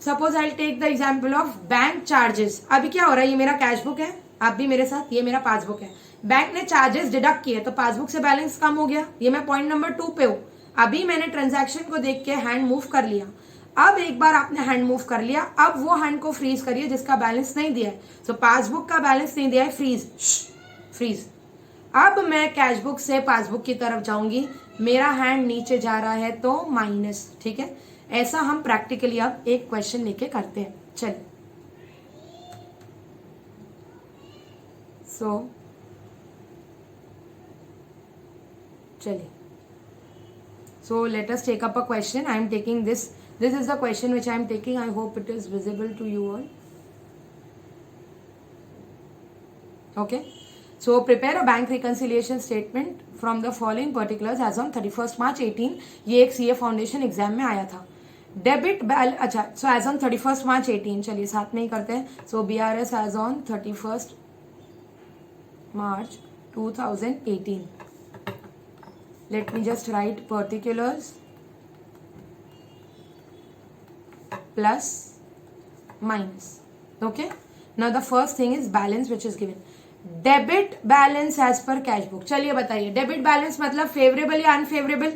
Suppose I take the example of bank charges. अभी क्या हो रहा है, ये मेरा कैशबुक है, आप भी मेरे साथ, ये मेरा पासबुक है. बैंक ने चार्जेस डिडक्ट किए तो पासबुक से बैलेंस कम हो गया. ये मैं पॉइंट नंबर 2 पे हूं. अभी मैंने ट्रांजैक्शन को देख के हैंड मूव कर लिया. अब एक बार आपने हैंड मूव कर लिया, अब वो हैंड को फ्रीज करिए जिसका बैलेंस नहीं दिया है. सो पासबुक का बैलेंस नहीं दिया है, फ्रीज. अब मैं कैशबुक से पासबुक की तरफ जाऊंगी, मेरा हैंड नीचे जा रहा है तो माइनस. ठीक है, ऐसा हम प्रैक्टिकली अब एक क्वेश्चन लेके करते हैं. चलिए, so let us take up a question. I am taking this is the question which I am taking. I hope it is visible to you all. Okay, so prepare a bank reconciliation statement from the following particulars as on 31st March 18. ये एक CA foundation exam में आया था. Debit balance, अच्छा, सो as on 31st March 18. चलिए साथ में ही करते हैं. So BRS as on 31st March 2018. Let me just write particulars plus minus. Okay, now the first thing is balance which is given. Debit balance as per cash book. चलिए बताइए, debit balance मतलब favourable या unfavourable?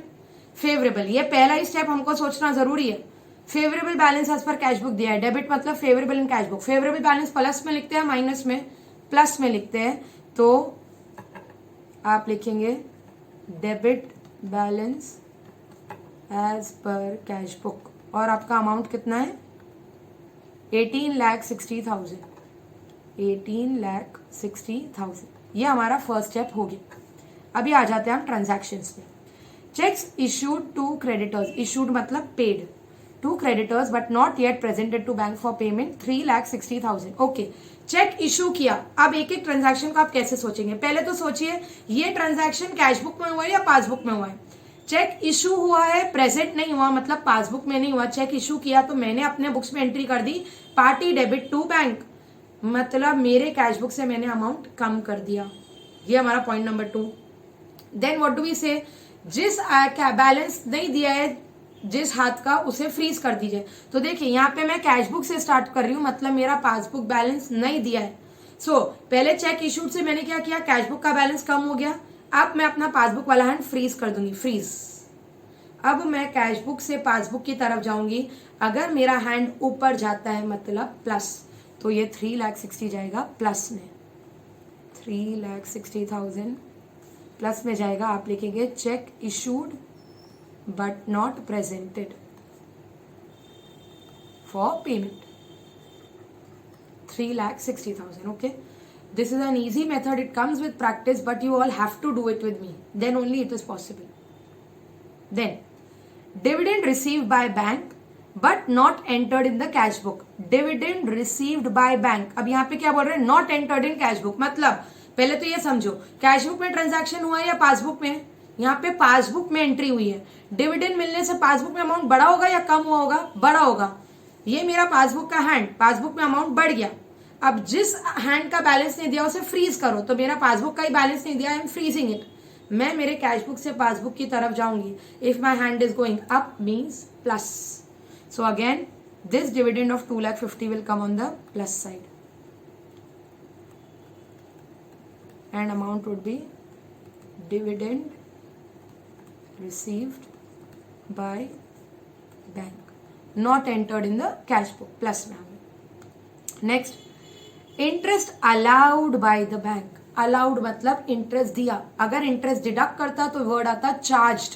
Favourable. ये पहला ही step हमको सोचना जरूरी है. Favourable balance as per cash book दिया है. डेबिट मतलब favourable in cash book. Favourable balance plus में लिखते हैं, माइनस में प्लस में लिखते हैं. तो आप लिखेंगे debit balance as per cash book और आपका अमाउंट कितना है? 18,60,000. 18,60,000. ये हमारा फर्स्ट स्टेप हो गया. अभी आ जाते हैं हम ट्रांजैक्शंस में. Cheques issued to creditors. Issued मतलब paid to creditors but not yet presented to bank for payment 3,60,000. Okay, cheque issue किया. अब एक एक ट्रांजैक्शन को आप कैसे सोचेंगे? पहले तो सोचिए ये ट्रांजैक्शन कैश बुक में हुआ है या पासबुक में हुआ है. चेक इशू हुआ है, प्रेजेंट नहीं हुआ, मतलब पासबुक में नहीं हुआ. चेक इशू किया तो मैंने अपने बुक्स में एंट्री कर दी पार्टी डेबिट टू बैंक, मतलब मेरे कैश बुक से मैंने अमाउंट कम कर दिया. ये हमारा point number 2. Then what do we say? जिस बैलेंस नहीं दिया है जिस हाथ का, उसे फ्रीज कर दीजिए. तो देखिए यहाँ पे मैं कैश बुक से स्टार्ट कर रही हूँ, मतलब मेरा पासबुक बैलेंस नहीं दिया है. सो पहले चेक इशूड से मैंने क्या किया, कैश बुक का बैलेंस कम हो गया. अब मैं अपना पासबुक वाला हैंड फ्रीज कर दूंगी, फ्रीज. अब मैं कैश बुक से पासबुक की तरफ जाऊंगी. अगर मेरा हैंड ऊपर जाता है मतलब प्लस, तो ये 3,60,000 जाएगा प्लस में. 3,60,000 प्लस में जाएगा. आप लिखेंगे check issued but not presented for payment 3,60,000. okay, this is an easy method. It comes with practice but you all have to do it with me, then only it is possible. Then dividend received by bank but not entered in the cash book. Dividend received by bank. अब यहाँ पे क्या बोल रहे हैं? not entered in cash book. मतलब पहले तो ये समझो, कैश बुक में ट्रांजैक्शन हुआ है या पासबुक में? यहाँ पे पासबुक में एंट्री हुई है. डिविडेंड मिलने से पासबुक में अमाउंट बड़ा होगा या कम हुआ होगा? बड़ा होगा. ये मेरा पासबुक का हैंड, पासबुक में अमाउंट बढ़ गया. अब जिस हैंड का बैलेंस नहीं दिया उसे फ्रीज करो. तो मेरा पासबुक का ही बैलेंस नहीं दिया, आई एम फ्रीजिंग इट. मैं मेरे कैश बुक से पासबुक की तरफ जाऊंगी. If my hand is going up means plus. So again this dividend of 2,50,000 will come on the plus side and amount would be dividend received by bank not entered in the cash book plus में. next, interest allowed by the bank. allowed मतलब interest दिया. अगर interest deduct करता तो word आता charged.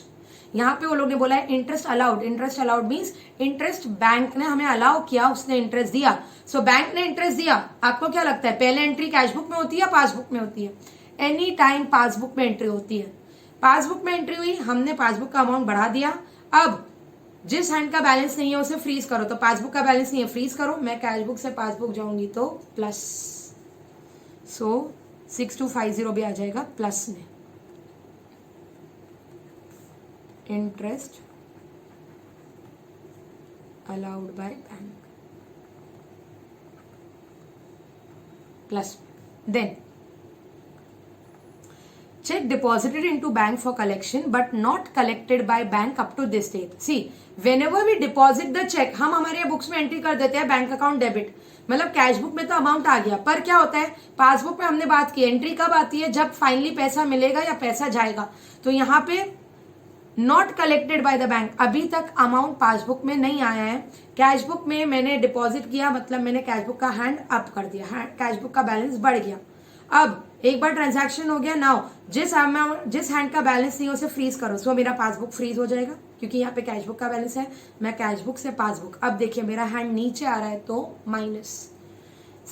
यहाँ पे वो लोग ने बोला है interest allowed. Interest allowed means interest bank ने हमें अलाउ किया, उसने इंटरेस्ट दिया. सो बैंक ने इंटरेस्ट दिया. आपको क्या लगता है पहले एंट्री कैशबुक में होती है या पासबुक में होती है? एनी टाइम पासबुक में एंट्री होती है. पासबुक में एंट्री हुई, हमने पासबुक का अमाउंट बढ़ा दिया. अब जिस हैंड का बैलेंस नहीं है उसे फ्रीज करो. तो पासबुक का बैलेंस नहीं है, फ्रीज करो. मैं कैशबुक से पासबुक जाऊंगी तो प्लस. सो 6250 भी आ जाएगा प्लस में. Interest allowed by bank plus. Then check deposited into bank for collection but not collected by bank up to this date. See, whenever we deposit the check, हम हमारे books में entry कर देते हैं bank account debit. मतलब cash book में तो amount आ गया, पर क्या होता है पासबुक में हमने बात की एंट्री कब आती है? जब फाइनली पैसा मिलेगा या पैसा जाएगा. तो यहाँ पे not collected by the bank, अभी तक अमाउंट पासबुक में नहीं आया है. कैश बुक में मैंने डिपॉजिट किया, मतलब मैंने कैश बुक का हैंड अप कर दिया, कैश बुक का बैलेंस बढ़ गया. अब एक बार ट्रांजैक्शन हो गया. नाउ जिस हैंड का बैलेंस नहीं उसे फ्रीज करो. सो मेरा पासबुक फ्रीज हो जाएगा क्योंकि यहाँ पे कैशबुक का बैलेंस है. मैं कैशबुक से पासबुक, अब देखिए मेरा हैंड नीचे आ रहा है तो minus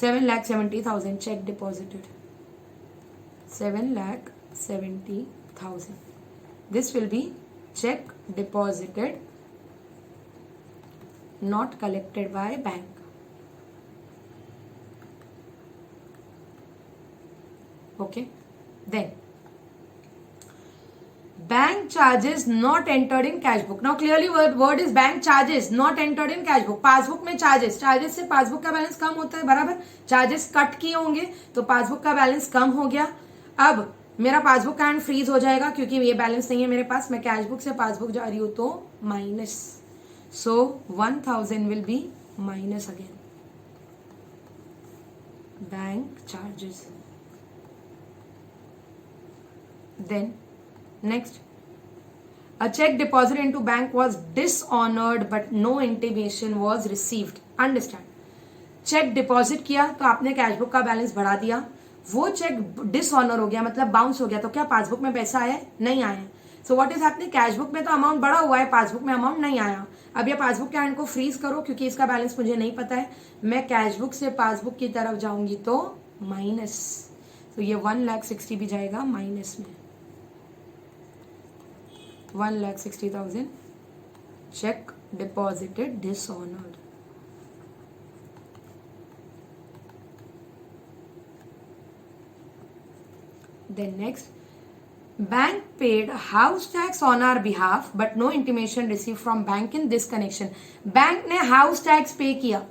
7,70,000 check deposited. 7,70,000. This will be check deposited not collected by bank. Okay, then bank charges not entered in cash book. Now clearly word is bank charges not entered in cash book. Passbook में charges से passbook का balance कम होता है, बराबर. Charges cut किए होंगे तो passbook का बैलेंस कम हो गया. अब मेरा पासबुक का हैंड फ्रीज हो जाएगा क्योंकि ये बैलेंस नहीं है मेरे पास. मैं कैशबुक से पासबुक जा रही हूं तो minus. So 1,000 will be minus again. Bank charges. Then next, a check deposited into bank was dishonored but no intimation was received. Understand? Cheque deposit किया तो आपने कैशबुक का बैलेंस बढ़ा दिया. वो चेक डिसऑनर हो गया, मतलब बाउंस हो गया. तो क्या पासबुक में पैसा आया? नहीं आया. So what is happening, cashbook में तो अमाउंट बढ़ा हुआ है, पासबुक में अमाउंट नहीं आया. अब ये पासबुक के हैंड को फ्रीज करो क्योंकि इसका बैलेंस मुझे नहीं पता है. मैं कैशबुक से पासबुक की तरफ जाऊंगी तो माइनस. तो ये 1,60,000 भी जाएगा माइनस में. 1,60,000 check deposited dishonored. Then next, bank paid house tax on our behalf but no intimation received from bank in this connection. Bank ने हाउस टैक्स पे किया.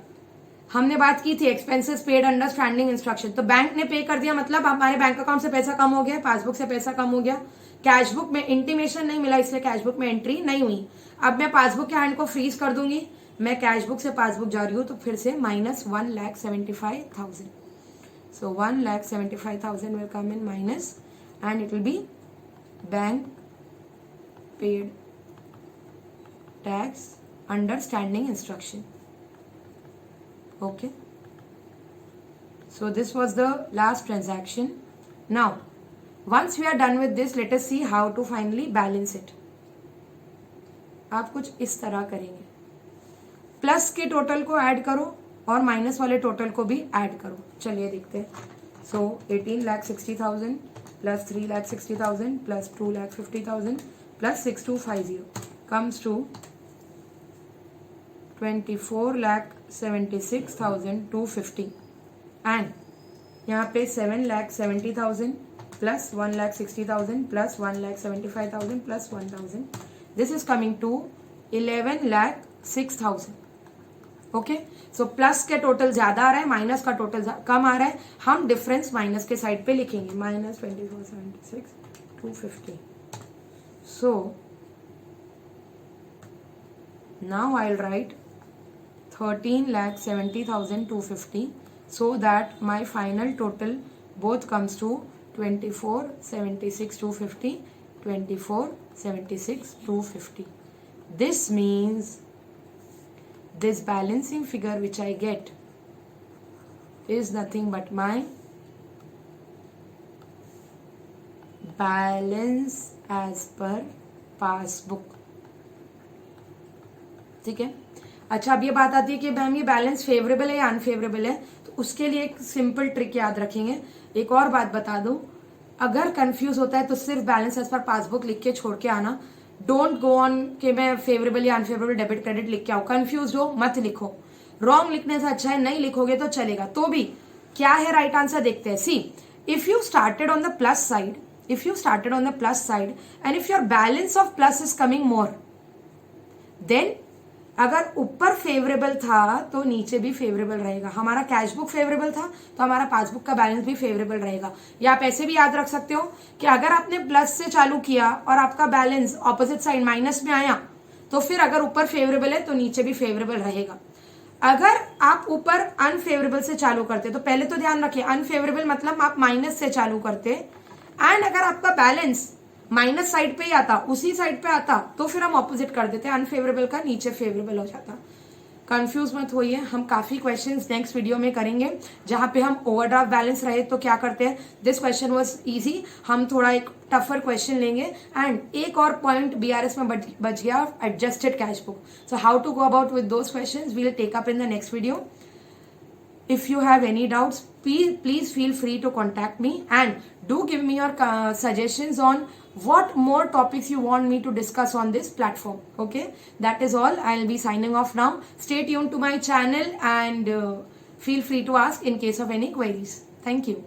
हमने बात की थी expenses paid under standing instruction. तो बैंक ने पे कर दिया, मतलब हमारे बैंक अकाउंट से पैसा कम हो गया, पासबुक से पैसा कम हो गया. कैशबुक में इंटीमेशन नहीं मिला इसलिए कैशबुक में एंट्री नहीं हुई. अब मैं पासबुक के हैंड को फ्रीज कर दूंगी. मैं कैशबुक से पासबुक जा रही हूँ तो फिर से minus 1,75,000. So 1,75,000 will come in minus and it will be bank paid tax under standing instruction. Okay, so this was the last transaction. Now once we are done with this, let us see how to finally balance it. आप कुछ इस तरह करेंगे, plus के total को add करो और minus वाले टोटल को भी ऐड करो. चलिए देखते हैं. So 18,60,000 plus 3,60,000 plus 2,50,000 plus 6,250 comes to 24,76,250 and यहाँ पे 7,70,000 plus 1,60,000 plus 1,75,000 plus 1,000. This is coming to 11,06,000. Okay, so plus के टोटल ज्यादा आ रहा है, माइनस का टोटल कम आ रहा है. हम डिफरेंस माइनस के साइड पे लिखेंगे. Minus 24,76,250. So now I will write 13,70,250 so that my final total both comes to 24,76,250, 24,76,250. This means this balancing figure which I get is nothing but my balance as per passbook. ठीक है। अच्छा, अब ये बात आती है कि मैम ये बैलेंस फेवरेबल है या अनफेवरेबल है, तो उसके लिए एक सिंपल ट्रिक याद रखेंगे। एक और बात बता दूं, अगर कंफ्यूज होता है तो सिर्फ बैलेंस एज पर पासबुक लिख के छोड़ के आना। डोंट गो ऑन कि मैं फेवरेबल या अनफेवरेबल डेबिट क्रेडिट लिख के आऊं। कंफ्यूज हो मत लिखो, रॉन्ग लिखने से अच्छा है नहीं लिखोगे तो चलेगा। तो भी क्या है राइट आंसर देखते हैं। See, if you started on the plus side, if you started on the plus side and if your balance of plus is coming more, then अगर ऊपर फेवरेबल था तो नीचे भी फेवरेबल रहेगा। हमारा कैश बुक फेवरेबल था तो हमारा पासबुक का बैलेंस भी फेवरेबल रहेगा। या आप ऐसे भी याद रख सकते हो कि अगर आपने प्लस से चालू किया और आपका बैलेंस ऑपोजिट साइड माइनस में आया तो फिर अगर ऊपर फेवरेबल है तो नीचे भी फेवरेबल रहेगा। अगर आप ऊपर अनफेवरेबल से चालू करते तो पहले तो ध्यान रखिए, अनफेवरेबल मतलब आप माइनस से चालू करते एंड अगर आपका बैलेंस माइनस साइड पे ही आता, उसी साइड पे आता, तो फिर हम ऑपोजिट कर देते, अनफेवरेबल का नीचे फेवरेबल हो जाता। कंफ्यूज मत होइए, हम काफी क्वेश्चंस नेक्स्ट वीडियो में करेंगे जहां पे हम ओवरड्राफ्ट बैलेंस रहे तो क्या करते हैं। दिस क्वेश्चन वाज इजी, हम थोड़ा एक टफर क्वेश्चन लेंगे। एंड एक और पॉइंट बीआरएस में बच गया, adjusted cash book. So how to go about with those questions we will take up in the next video. If you have any doubts, please feel free to contact me and do give me your suggestions on what more topics you want me to discuss on this platform. Okay, that is all. I'll be signing off now. Stay tuned to my channel and feel free to ask in case of any queries. Thank you.